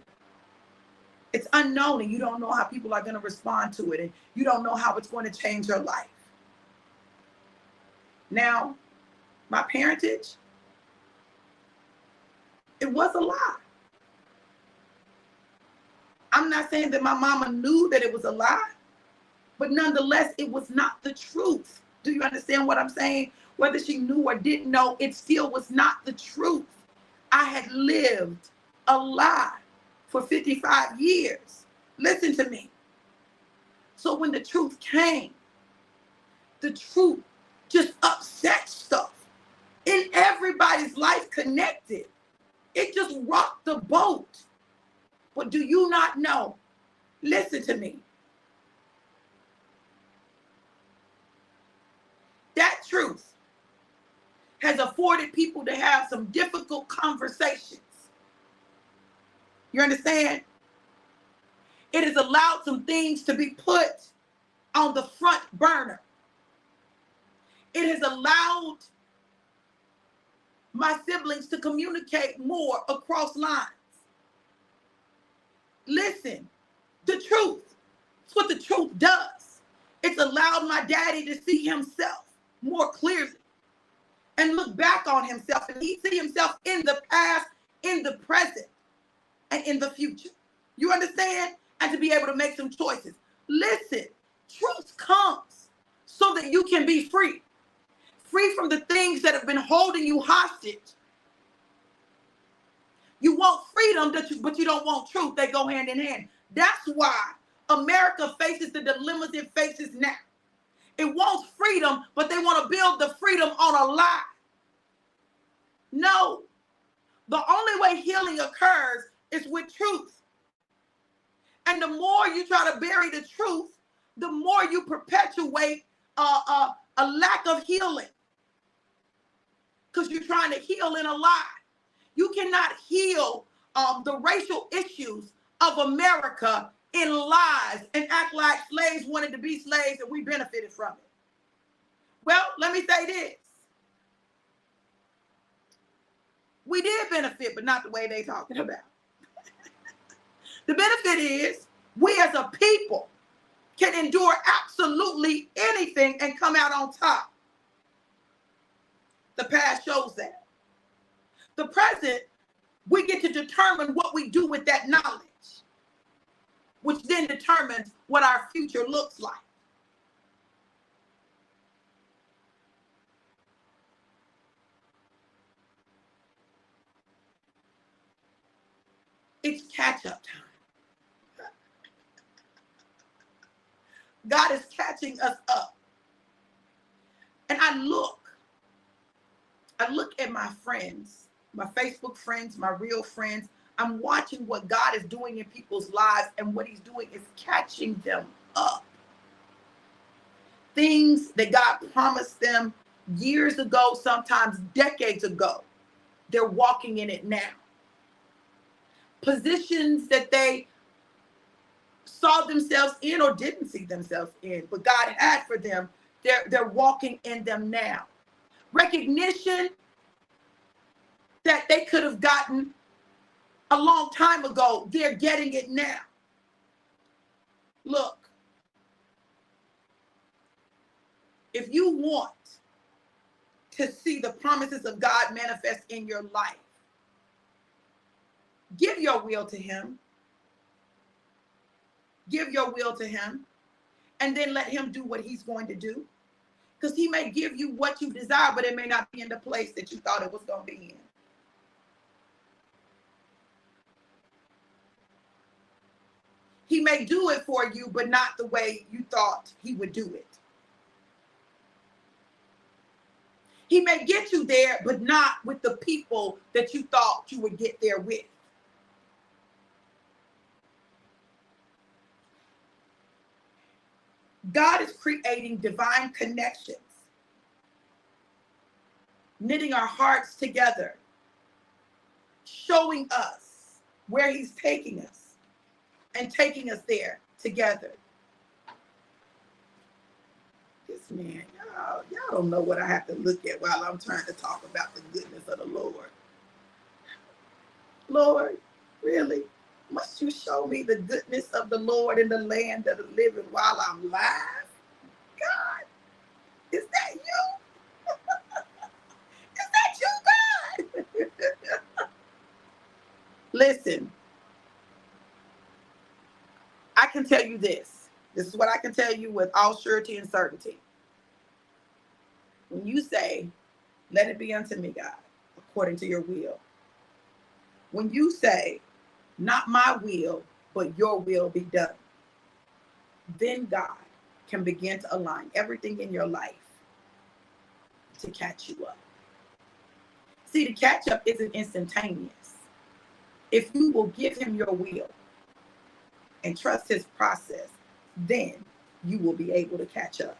S1: It's unknown, and you don't know how people are going to respond to it, and you don't know how it's going to change your life. Now, my parentage, it was a lie. I'm not saying that my mama knew that it was a lie, but nonetheless, it was not the truth. Do you understand what I'm saying? Whether she knew or didn't know, it still was not the truth. I had lived a lie for 55 years. Listen to me. So when the truth came, the truth just upset stuff in everybody's life connected. It just rocked the boat. But do you not know? Listen to me. That truth has afforded people to have some difficult conversations. You understand? It has allowed some things to be put on the front burner. It has allowed my siblings to communicate more across lines. Listen, the truth. It's what the truth does. It's allowed my daddy to see himself more clearly and look back on himself, and he see himself in the past, in the present, and in the future. You understand? And to be able to make some choices. Listen, truth comes so that you can be free. Free from the things that have been holding you hostage. You want freedom, but you don't want truth. They go hand in hand. That's why America faces the dilemmas it faces now. It wants freedom, but they want to build the freedom on a lie. No. The only way healing occurs is with truth. And the more you try to bury the truth, the more you perpetuate a lack of healing. Because you're trying to heal in a lie. You cannot heal the racial issues of America in lies and act like slaves wanted to be slaves and we benefited from it. Well, let me say this. We did benefit, but not the way they're talking about. The benefit is we as a people can endure absolutely anything and come out on top. The past shows that. The present, we get to determine what we do with that knowledge, which then determines what our future looks like. It's catch-up time. God is catching us up. And I look at my friends, my Facebook friends, my real friends. I'm watching what God is doing in people's lives, and what he's doing is catching them up. Things that God promised them years ago, sometimes decades ago, they're walking in it now. Positions that they saw themselves in or didn't see themselves in, but God had for them, they're walking in them now. Recognition that they could have gotten a long time ago, they're getting it now. Look, if you want to see the promises of God manifest in your life, give your will to him. Give your will to him, and then let him do what he's going to do. Because he may give you what you desire, but it may not be in the place that you thought it was going to be in. He may do it for you, but not the way you thought he would do it. He may get you there, but not with the people that you thought you would get there with. God is creating divine connections, knitting our hearts together, showing us where he's taking us and taking us there together. This man, y'all don't know what I have to look at while I'm trying to talk about the goodness of the Lord. Lord, really? Must you show me the goodness of the Lord in the land of the living while I'm alive? God, is that you? Is that you, God? Listen, I can tell you this. This is what I can tell you with all surety and certainty. When you say, let it be unto me, God, according to your will. When you say, not my will, but your will be done, then God can begin to align everything in your life to catch you up. See, the catch up isn't instantaneous. If you will give him your will and trust his process, then you will be able to catch up.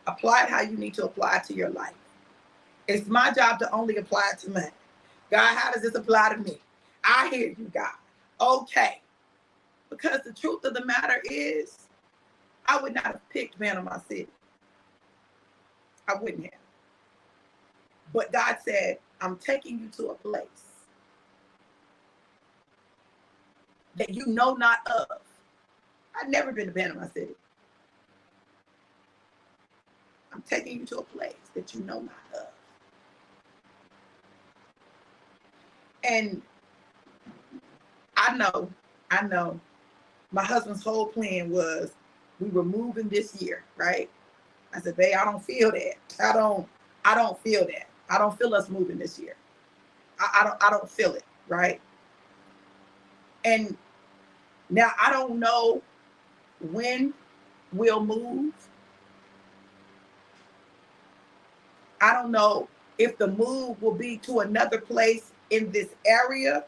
S1: Apply it how you need to apply it to your life. It's my job to only apply it to me. God, how does this apply to me? I hear you, God. Okay. Because the truth of the matter is, I would not have picked Panama City. I wouldn't have. But God said, I'm taking you to a place that you know not of. I've never been to Panama City. I'm taking you to a place that you know not of. And I know, my husband's whole plan was we were moving this year, right? I said, babe, I don't feel that. I don't feel that. I don't feel us moving this year. I don't feel it, right? And now I don't know when we'll move. I don't know if the move will be to another place in this area,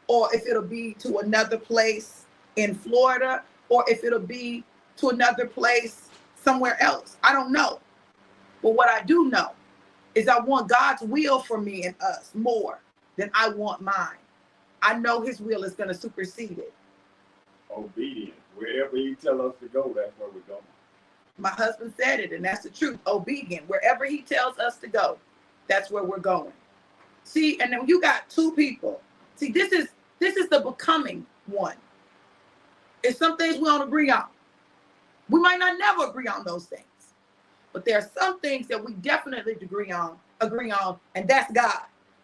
S1: or if it'll be to another place in Florida, or if it'll be to another place somewhere else. I don't know. But what I do know is I want God's will for me and us more than I want mine. I know his will is going to supersede it.
S2: Obedience. Wherever he tells us to go, that's where we're going.
S1: My husband said it, and that's the truth. Obedient. Wherever he tells us to go, that's where we're going. See, and then you got two people. See, this is This is the becoming one. It's some things we don't agree on. We might not never agree on those things. But there are some things that we definitely agree on, and that's God.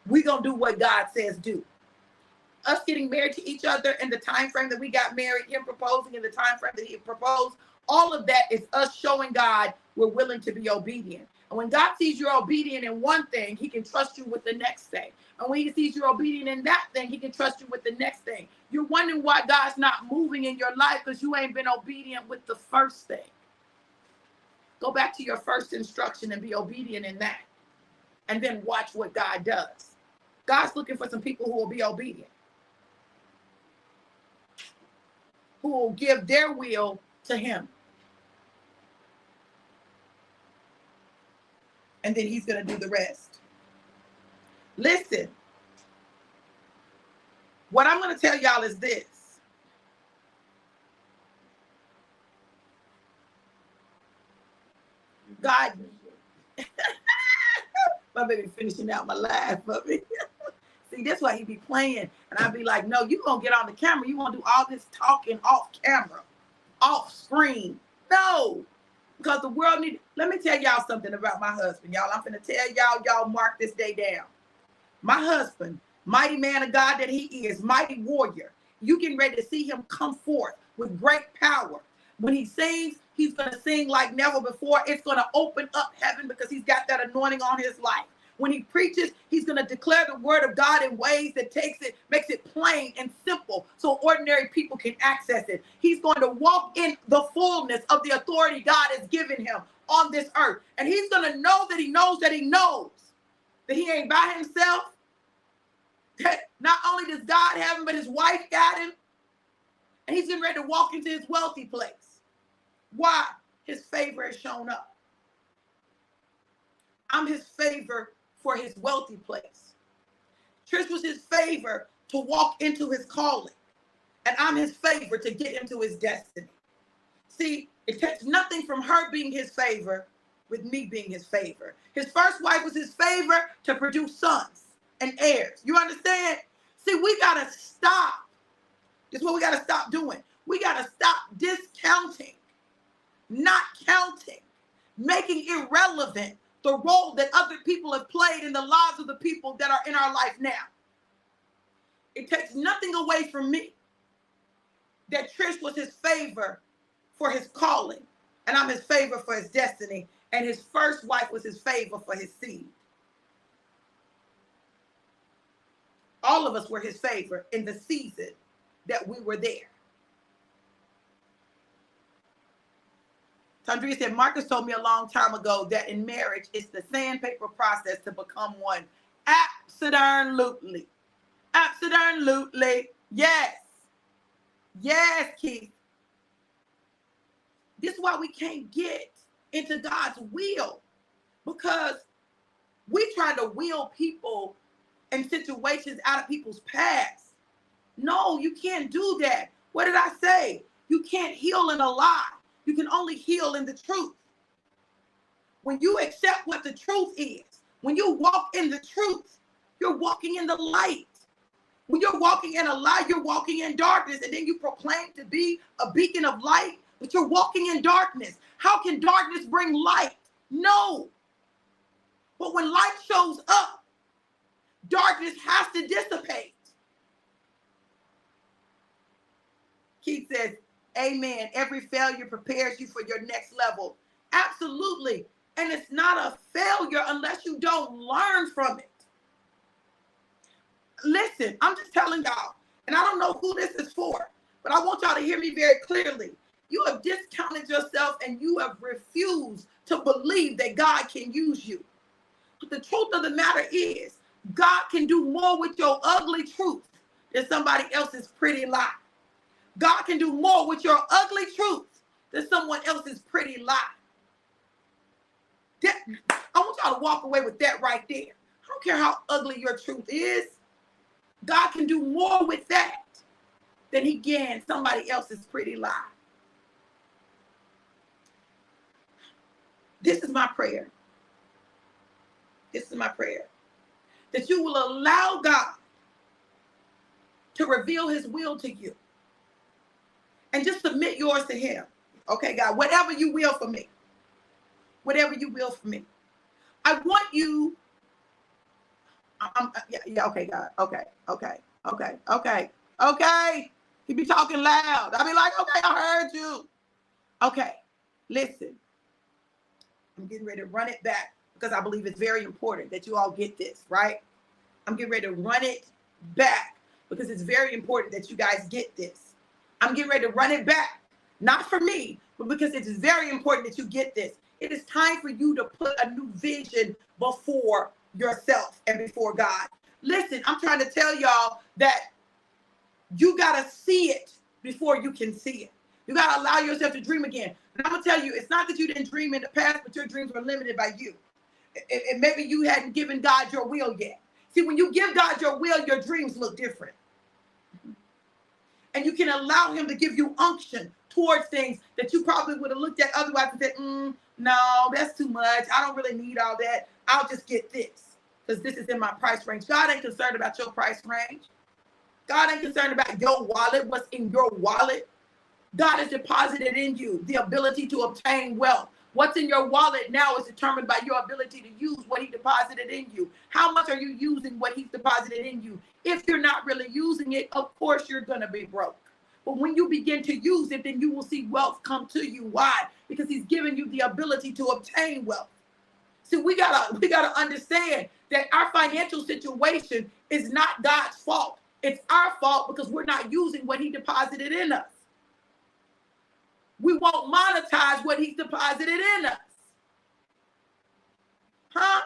S1: We're going to do what God says do. Us getting married to each other in the time frame that we got married, him proposing in the time frame that he proposed, all of that is us showing God we're willing to be obedient. And when God sees you're obedient in one thing, he can trust you with the next thing. And when he sees you're obedient in that thing, he can trust you with the next thing. You're wondering why God's not moving in your life because you ain't been obedient with the first thing. Go back to your first instruction and be obedient in that. And then watch what God does. God's looking for some people who will be obedient, who will give their will to him. And then he's going to do the rest. Listen, what I'm going to tell y'all is this. God, my baby finishing out my life, puppy. See, that's why he be playing. And I be like, no, you going to get on the camera. You want to do all this talking off camera, off screen. No, because the world need. Let me tell y'all something about my husband, y'all. I'm going to tell y'all mark this day down. My husband, mighty man of God that he is, mighty warrior. You getting ready to see him come forth with great power. When he sings, he's going to sing like never before. It's going to open up heaven because he's got that anointing on his life. When he preaches, he's going to declare the word of God in ways that makes it plain and simple so ordinary people can access it. He's going to walk in the fullness of the authority God has given him on this earth. And he's going to know that he knows that he knows that he ain't by himself. That not only does God have him, but his wife got him. And he's getting ready to walk into his wealthy place. Why? His favor has shown up. I'm his favor for his wealthy place. Trish was his favor to walk into his calling. And I'm his favor to get into his destiny. See, it takes nothing from her being his favor with me being his favor. His first wife was his favor to produce sons and heirs. You understand? See, we got to stop. This is what we got to stop doing. We got to stop discounting, not counting, making irrelevant the role that other people have played in the lives of the people that are in our life now. It takes nothing away from me that Trish was his favor for his calling, and I'm his favor for his destiny, and his first wife was his favor for his seed. All of us were his favor in the season that we were there. Tandria said, Marcus told me a long time ago that in marriage, it's the sandpaper process to become one. Absolutely. Absolutely. Yes. Yes, Keith. This is why we can't get into God's will, because we try to will people and situations out of people's past. No, you can't do that. What did I say? You can't heal in a lie. You can only heal in the truth. When you accept what the truth is, when you walk in the truth, you're walking in the light. When you're walking in a lie, you're walking in darkness, and then you proclaim to be a beacon of light, but you're walking in darkness. How can darkness bring light? No. But when light shows up, darkness has to dissipate. Keith says, amen. Every failure prepares you for your next level. Absolutely. And it's not a failure unless you don't learn from it. Listen, I'm just telling y'all, and I don't know who this is for, but I want y'all to hear me very clearly. You have discounted yourself and you have refused to believe that God can use you. But the truth of the matter is, God can do more with your ugly truth than somebody else's pretty lie. God can do more with your ugly truth than someone else's pretty lie. I want y'all to walk away with that right there. I don't care how ugly your truth is. God can do more with that than he can somebody else's pretty lie. This is my prayer. This is my prayer. That you will allow God to reveal his will to you. And just submit yours to him. Okay, God, whatever you will for me. Whatever you will for me. I want you. Yeah, okay, God. Okay. He be talking loud. I be like, okay, I heard you. Okay, listen. I'm getting ready to run it back because I believe it's very important that you all get this, right? I'm getting ready to run it back because it's very important that you guys get this. I'm getting ready to run it back, not for me, but because it is very important that you get this. It is time for you to put a new vision before yourself and before God. Listen, I'm trying to tell y'all that you got to see it before you can see it. You got to allow yourself to dream again. And I'm going to tell you, it's not that you didn't dream in the past, but your dreams were limited by you. And maybe you hadn't given God your will yet. See, when you give God your will, your dreams look different. And you can allow him to give you unction towards things that you probably would have looked at otherwise and said, no, that's too much. I don't really need all that. I'll just get this because this is in my price range. God ain't concerned about your price range. God ain't concerned about your wallet, what's in your wallet. God has deposited in you the ability to obtain wealth. What's in your wallet now is determined by your ability to use what he deposited in you. How much are you using what he's deposited in you? If you're not really using it, of course you're going to be broke. But when you begin to use it, then you will see wealth come to you. Why? Because he's given you the ability to obtain wealth. See, we gotta understand that our financial situation is not God's fault. It's our fault because we're not using what he deposited in us. We won't monetize what he's deposited in us. Huh?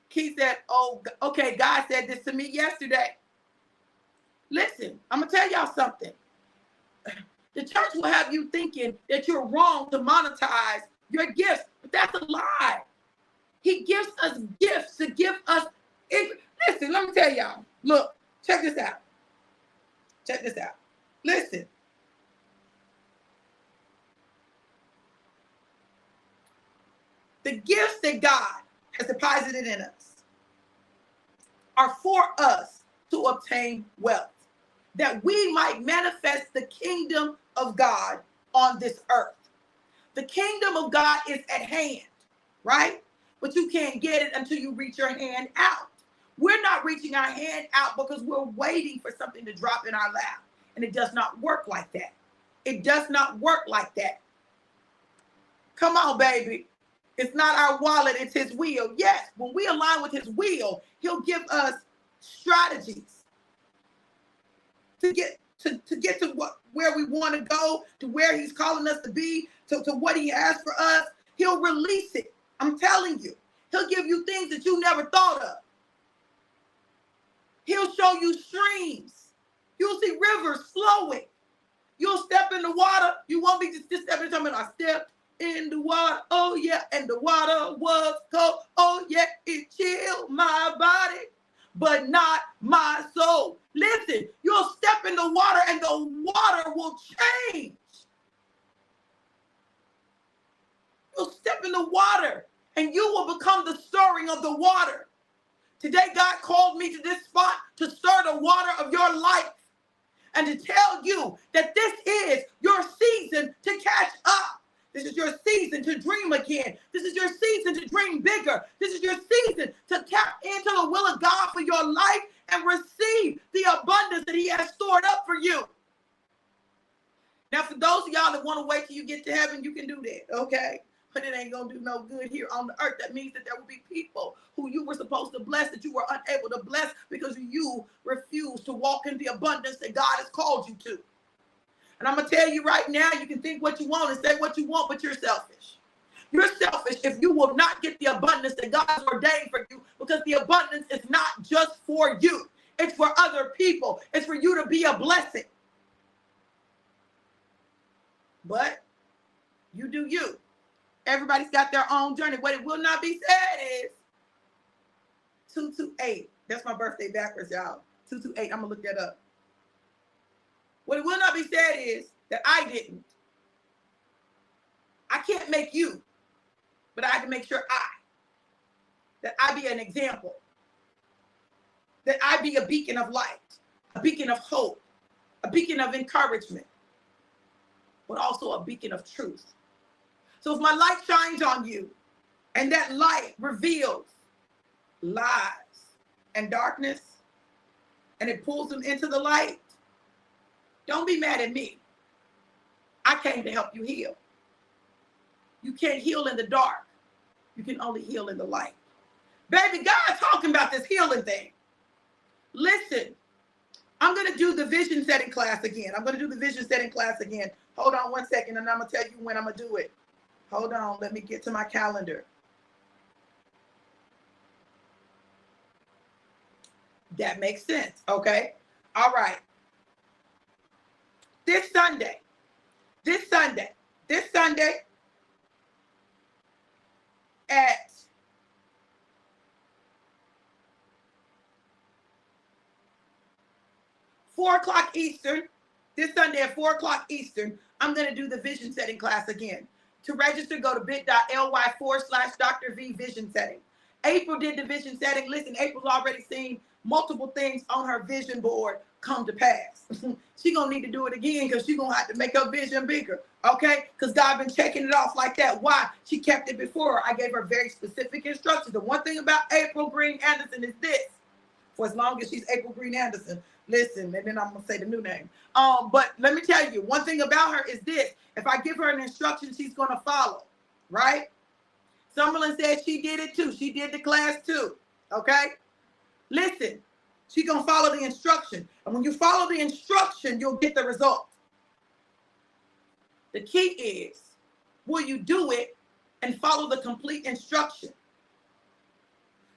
S1: He said, oh, okay, God said this to me yesterday. Listen, I'm going to tell y'all something. The church will have you thinking that you're wrong to monetize your gifts, but that's a lie. He gives us gifts to give us. Listen, let me tell y'all. Look, check this out. Check this out. Listen. The gifts that God has deposited in us are for us to obtain wealth, that we might manifest the kingdom of God on this earth. The kingdom of God is at hand, right? But you can't get it until you reach your hand out. We're not reaching our hand out because we're waiting for something to drop in our lap. And it does not work like that. It does not work like that. Come on, baby. It's not our wallet, it's his will. Yes, when we align with his will, he'll give us strategies to get to where we want to go, to where he's calling us to be, to what he has for us. He'll release it. I'm telling you. He'll give you things that you never thought of. He'll show you streams. You'll see rivers flowing. You'll step in the water. You won't be just stepping something. I stepped in the water. Oh, yeah. And the water was cold. Oh, yeah. It chilled my body, but not my soul. Listen, you'll step in the water and the water will change. You'll step in the water and you will become the stirring of the water. Today, God called me to this spot to stir the water of your life and to tell you that this is your season to catch up. This is your season to dream again. This is your season to dream bigger. This is your season to tap into the will of God for your life and receive the abundance that he has stored up for you. Now, for those of y'all that want to wait till you get to heaven, you can do that, okay? But it ain't going to do no good here on the earth. That means that there will be people who you were supposed to bless that you were unable to bless because you refused to walk in the abundance that God has called you to. And I'm going to tell you right now, you can think what you want and say what you want, but you're selfish. You're selfish if you will not get the abundance that God has ordained for you, because the abundance is not just for you. It's for other people. It's for you to be a blessing. But you do you. Everybody's got their own journey. What it will not be said is 228. That's my birthday backwards, y'all. 228. I'm going to look that up. What it will not be said is that I didn't. I can't make you, but I can make sure that I be an example, that I be a beacon of light, a beacon of hope, a beacon of encouragement, but also a beacon of truth. So if my light shines on you and that light reveals lies and darkness and it pulls them into the light, don't be mad at me. I came to help you heal. You can't heal in the dark. You can only heal in the light. Baby, God's talking about this healing thing. Listen, I'm going to do the vision setting class again. Hold on one second, and I'm going to tell you when I'm going to do it. Hold on. Let me get to my calendar. That makes sense. Okay. All right. This Sunday at 4 o'clock Eastern, this Sunday at 4 o'clock Eastern, I'm going to do the vision setting class again. To register, go to bit.ly/Dr. V vision setting. April did the vision setting. Listen, April's already seen multiple things on her vision board come to pass. She's going to need to do it again because she's going to have to make her vision bigger, okay? Because God been checking it off like that. Why? She kept it before her. I gave her very specific instructions. The one thing about April Green Anderson is this, for as long as she's April Green Anderson, listen, and then I'm going to say the new name. But let me tell you, one thing about her is this. If I give her an instruction, she's going to follow, right? Summerlin said she did it too. She did the class too, okay? Listen, she's going to follow the instruction. And when you follow the instruction, you'll get the result. The key is, will you do it and follow the complete instruction?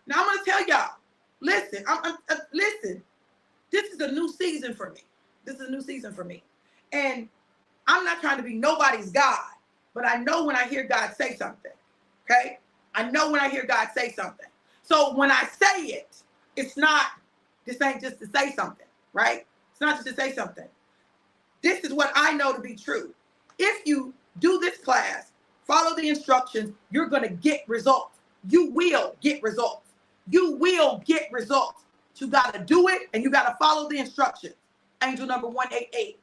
S1: Now, I'm going to tell y'all, listen, listen, this is a new season for me. And I'm not trying to be nobody's God, but I know when I hear God say something, okay? I know when I hear God say something. So when I say it, this ain't just to say something, right? It's not just to say something. This is what I know to be true. If you do this class, follow the instructions, you're going to get results. You will get results. You will get results. You got to do it and you got to follow the instructions. Angel number 188.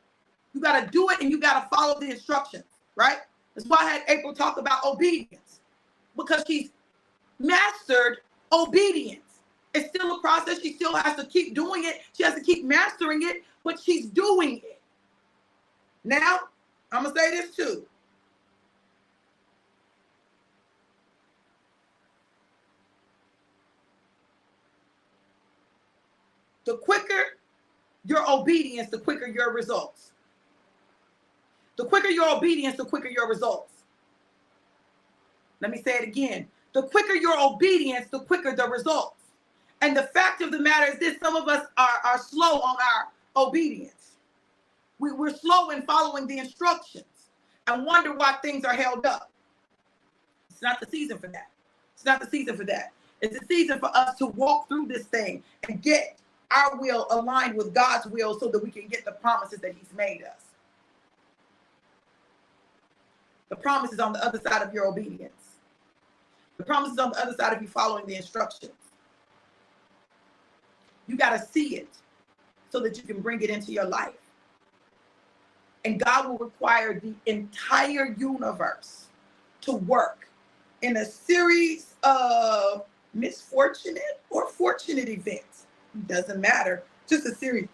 S1: You got to do it and you got to follow the instructions, right? That's why I had April talk about obedience, because she's mastered obedience. It's still a process. She still has to keep doing it. She has to keep mastering it, but she's doing it. Now, I'm going to say this too. The quicker your obedience, the quicker your results. The quicker your obedience, the quicker your results. Let me say it again. The quicker your obedience, the quicker the results. And the fact of the matter is this, some of us are slow on our obedience. We're slow in following the instructions and wonder why things are held up. It's not the season for that. It's not the season for that. It's the season for us to walk through this thing and get our will aligned with God's will so that we can get the promises that he's made us. The promise is on the other side of your obedience. The promise is on the other side of you following the instructions. You got to see it so that you can bring it into your life. And God will require the entire universe to work in a series of misfortunate or fortunate events. It doesn't matter. Just a series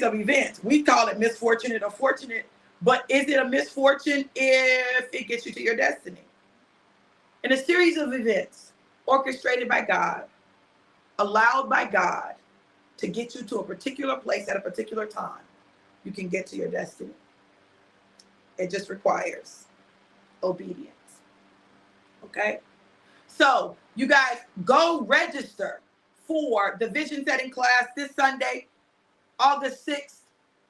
S1: of events. We call it misfortunate or fortunate, but is it a misfortune if it gets you to your destiny? In a series of events orchestrated by God, allowed by God to get you to a particular place at a particular time, you can get to your destiny. It just requires obedience. Okay? So you guys go register for the vision setting class this Sunday, August 6th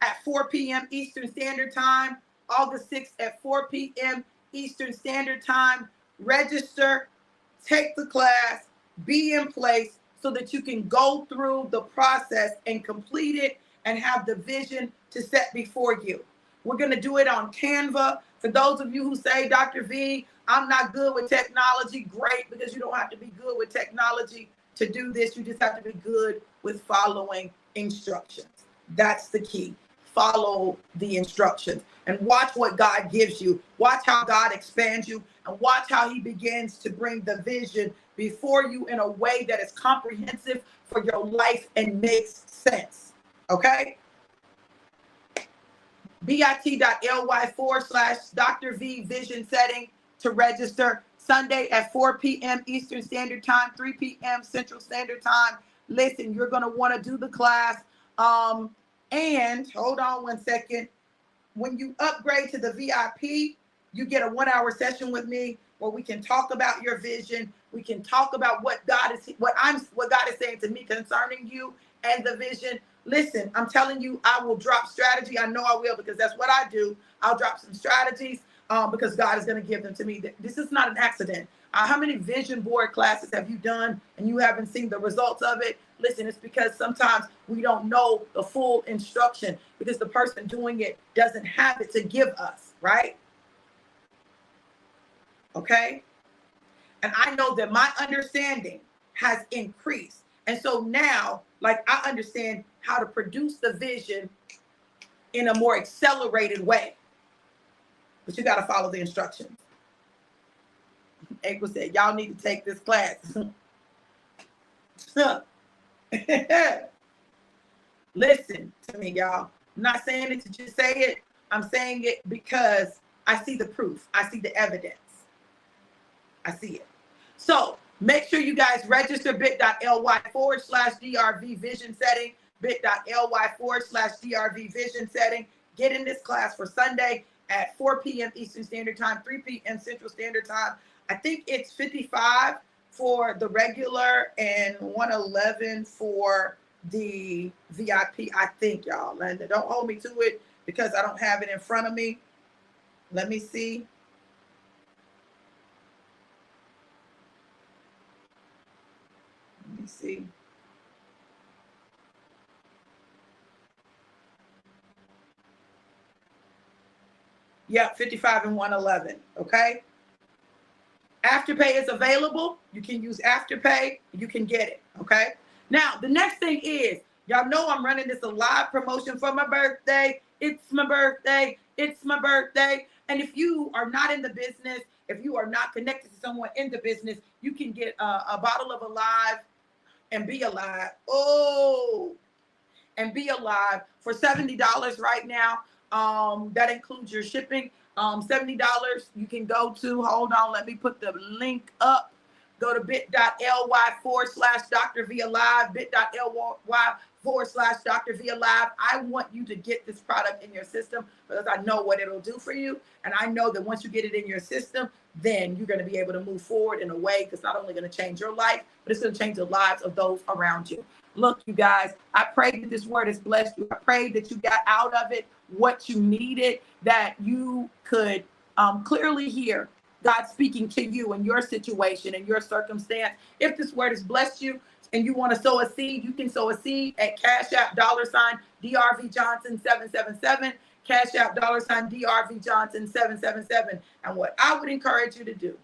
S1: at 4 p.m. Eastern Standard Time. August 6th at 4 p.m. Eastern Standard Time. Register, take the class, be in place so that you can go through the process and complete it and have the vision to set before you. We're going to do it on Canva. For those of you who say, Dr. V, I'm not good with technology, great, because you don't have to be good with technology. to do this. You just have to be good with following instructions. That's the key. Follow the instructions and watch what God gives you. Watch how God expands you and watch how he begins to bring the vision before you in a way that is comprehensive for your life and makes sense. Okay? bit.ly/Dr. V Vision Setting to register. Sunday at 4 p.m. Eastern Standard Time, 3 p.m. Central Standard Time. Listen, you're going to want to do the class. And hold on one second. When you upgrade to the VIP, you get a 1-hour session with me where we can talk about your vision. We can talk about what God is saying to me concerning you and the vision. Listen, I'm telling you, I will drop strategy. I know I will because that's what I do. I'll drop some strategies because God is going to give them to me. This is not an accident. How many vision board classes have you done and you haven't seen the results of it? Listen, it's because sometimes we don't know the full instruction because the person doing it doesn't have it to give us, right? Okay? And I know that my understanding has increased. And so now, like, I understand how to produce the vision in a more accelerated way. But you got to follow the instructions. April said, y'all need to take this class. Listen to me, y'all. I'm not saying it to just say it. I'm saying it because I see the proof. I see the evidence. I see it. So make sure you guys register bit.ly/DRV Vision Setting, bit.ly/DRV Vision Setting. Get in this class for Sunday at 4 p.m. Eastern Standard Time, 3 p.m. Central Standard Time. I think it's $55 for the regular and $111 for the VIP. I think, y'all. And don't hold me to it because I don't have it in front of me. Let me see. Let me see. Yep, 55 and 111. Okay. Afterpay is available. You can use Afterpay. You can get it. Okay. Now, the next thing is, y'all know I'm running this a live promotion for my birthday. It's my birthday. It's my birthday. And if you are not in the business, if you are not connected to someone in the business, you can get a bottle of Alive and Be Alive. Oh, and Be Alive for $70 right now. That includes your shipping. $70 you can go to, hold on, let me put the link up. Go to bit.ly/Dr. V Alive, bit.ly/Dr. V Alive. I want you to get this product in your system because I know what it'll do for you. And I know that once you get it in your system, then you're going to be able to move forward in a way that's not only going to change your life, but it's going to change the lives of those around you. Look, you guys, I pray that this word has blessed you. I pray that you got out of it what you needed, that you could clearly hear God speaking to you in your situation and your circumstance. If this word has blessed you and you want to sow a seed, you can sow a seed at Cash App $DRV Johnson 777. Cash App $DRV Johnson 777. And what I would encourage you to do,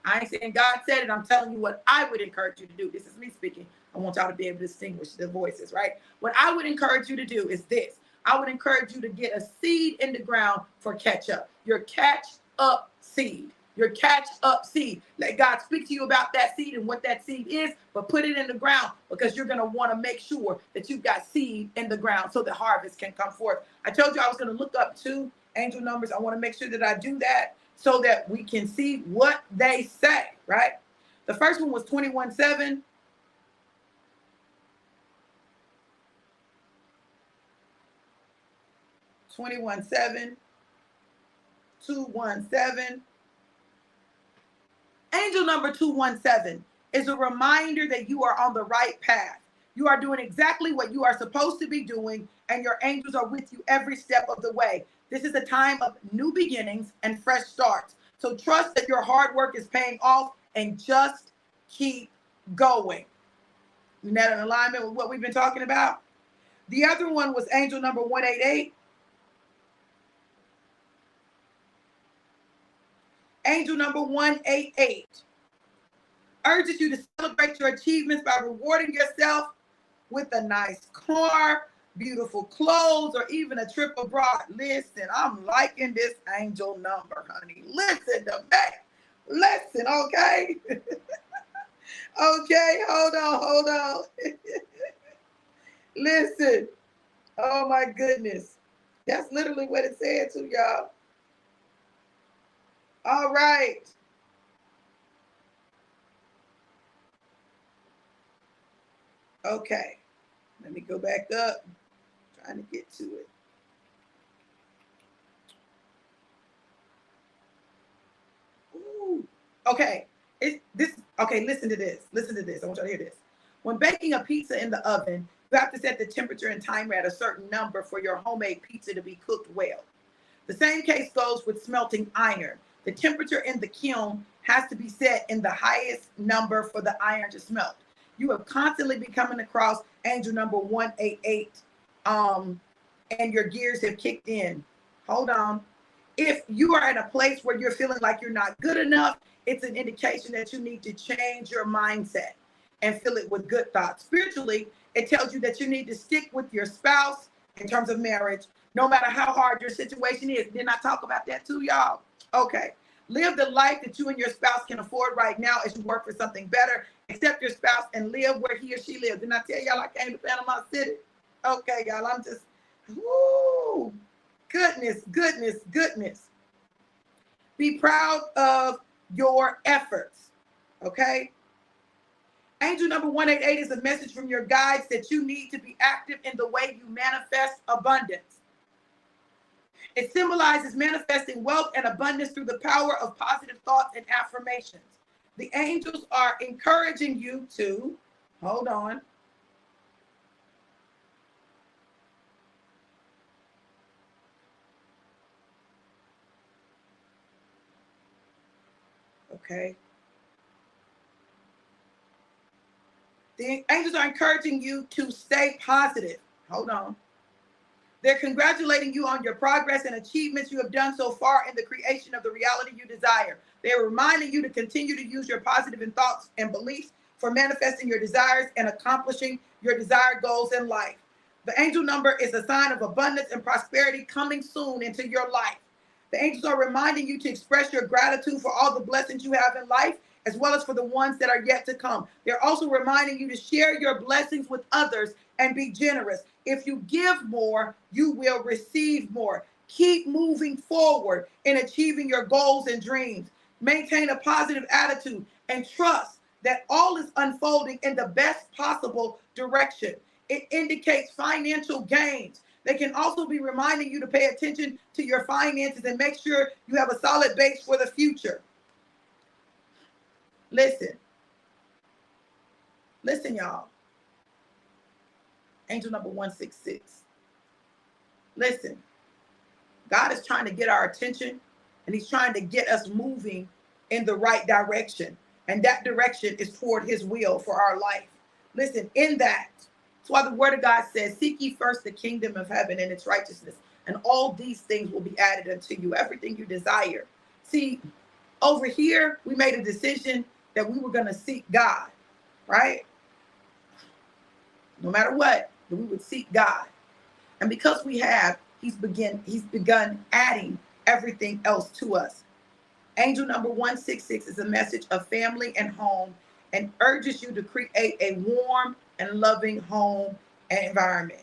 S1: I ain't saying God said it, I'm telling you what I would encourage you to do. This is me speaking. I want y'all to be able to distinguish the voices, right? What I would encourage you to do is this. I would encourage you to get a seed in the ground for catch up. Your catch up seed. Your catch up seed. Let God speak to you about that seed and what that seed is, but put it in the ground because you're going to want to make sure that you've got seed in the ground so the harvest can come forth. I told you I was going to look up 2 angel numbers. I want to make sure that I do that so that we can see what they say, right? The first one was 21-7. Angel number 217 is a reminder that you are on the right path. You are doing exactly what you are supposed to be doing, and your angels are with you every step of the way. This is a time of new beginnings and fresh starts. So trust that your hard work is paying off and just keep going. Isn't that in alignment with what we've been talking about? The other one was angel number 188. Angel number 188. urges you to celebrate your achievements by rewarding yourself with a nice car, beautiful clothes, or even a trip abroad. Listen, I'm liking this angel number, honey. Listen to me. Listen, okay? Okay, hold on. Listen. Oh my goodness. That's literally what it said to y'all. All right. Okay. Let me go back up. Trying to get to it. Ooh. Okay. Okay, listen to this. Listen to this. I want y'all to hear this. When baking a pizza in the oven, you have to set the temperature and timer at a certain number for your homemade pizza to be cooked well. The same case goes with smelting iron. The temperature in the kiln has to be set in the highest number for the iron to smelt. You have constantly been coming across angel number 188, and your gears have kicked in. Hold on. If you are in a place where you're feeling like you're not good enough, it's an indication that you need to change your mindset and fill it with good thoughts. Spiritually, it tells you that you need to stick with your spouse in terms of marriage, no matter how hard your situation is. Didn't I talk about that too, y'all? Okay. Live the life that you and your spouse can afford right now as you work for something better. Accept your spouse and live where he or she lives. Didn't I tell y'all I came to Panama City? Okay, y'all, I'm just, whoo, goodness. Be proud of your efforts, okay? Angel number 188 is a message from your guides that you need to be active in the way you manifest abundance. It symbolizes manifesting wealth and abundance through the power of positive thoughts and affirmations. The angels are encouraging you to, hold on. Okay. The angels are encouraging you to stay positive. Hold on. They're congratulating you on your progress and achievements you have done so far in the creation of the reality you desire. They're reminding you to continue to use your positive thoughts and beliefs for manifesting your desires and accomplishing your desired goals in life. The angel number is a sign of abundance and prosperity coming soon into your life. The angels are reminding you to express your gratitude for all the blessings you have in life, as well as for the ones that are yet to come. They're also reminding you to share your blessings with others and be generous. If you give more, you will receive more. Keep moving forward in achieving your goals and dreams. Maintain a positive attitude and trust that all is unfolding in the best possible direction. It indicates financial gains. They can also be reminding you to pay attention to your finances and make sure you have a solid base for the future. Listen, y'all. Angel number 166. Listen, God is trying to get our attention, and he's trying to get us moving in the right direction. And that direction is toward his will for our life. Listen, in that, that's why the word of God says, seek ye first the kingdom of heaven and its righteousness, and all these things will be added unto you, everything you desire. See, over here, we made a decision that we were going to seek God, right? No matter what, that we would seek God. And because we have, he's begun adding everything else to us. Angel number 166 is a message of family and home and urges you to create a warm and loving home and environment.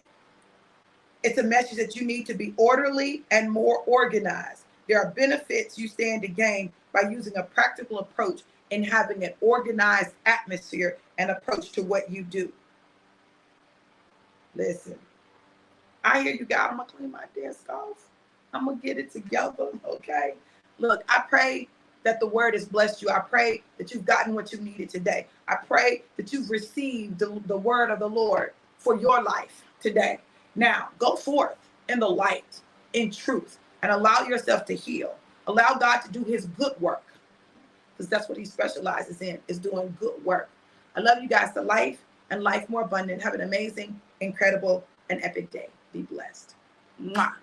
S1: It's a message that you need to be orderly and more organized. There are benefits you stand to gain by using a practical approach in having an organized atmosphere and approach to what you do. Listen, I hear you, God. I'm going to clean my desk off. I'm going to get it together, okay? Look, I pray that the word has blessed you. I pray that you've gotten what you needed today. I pray that you've received the word of the Lord for your life today. Now, go forth in the light, in truth, and allow yourself to heal. Allow God to do his good work, because that's what he specializes in, is doing good work. I love you guys to life and life more abundant. Have an amazing, incredible, and epic day. Be blessed. Mwah.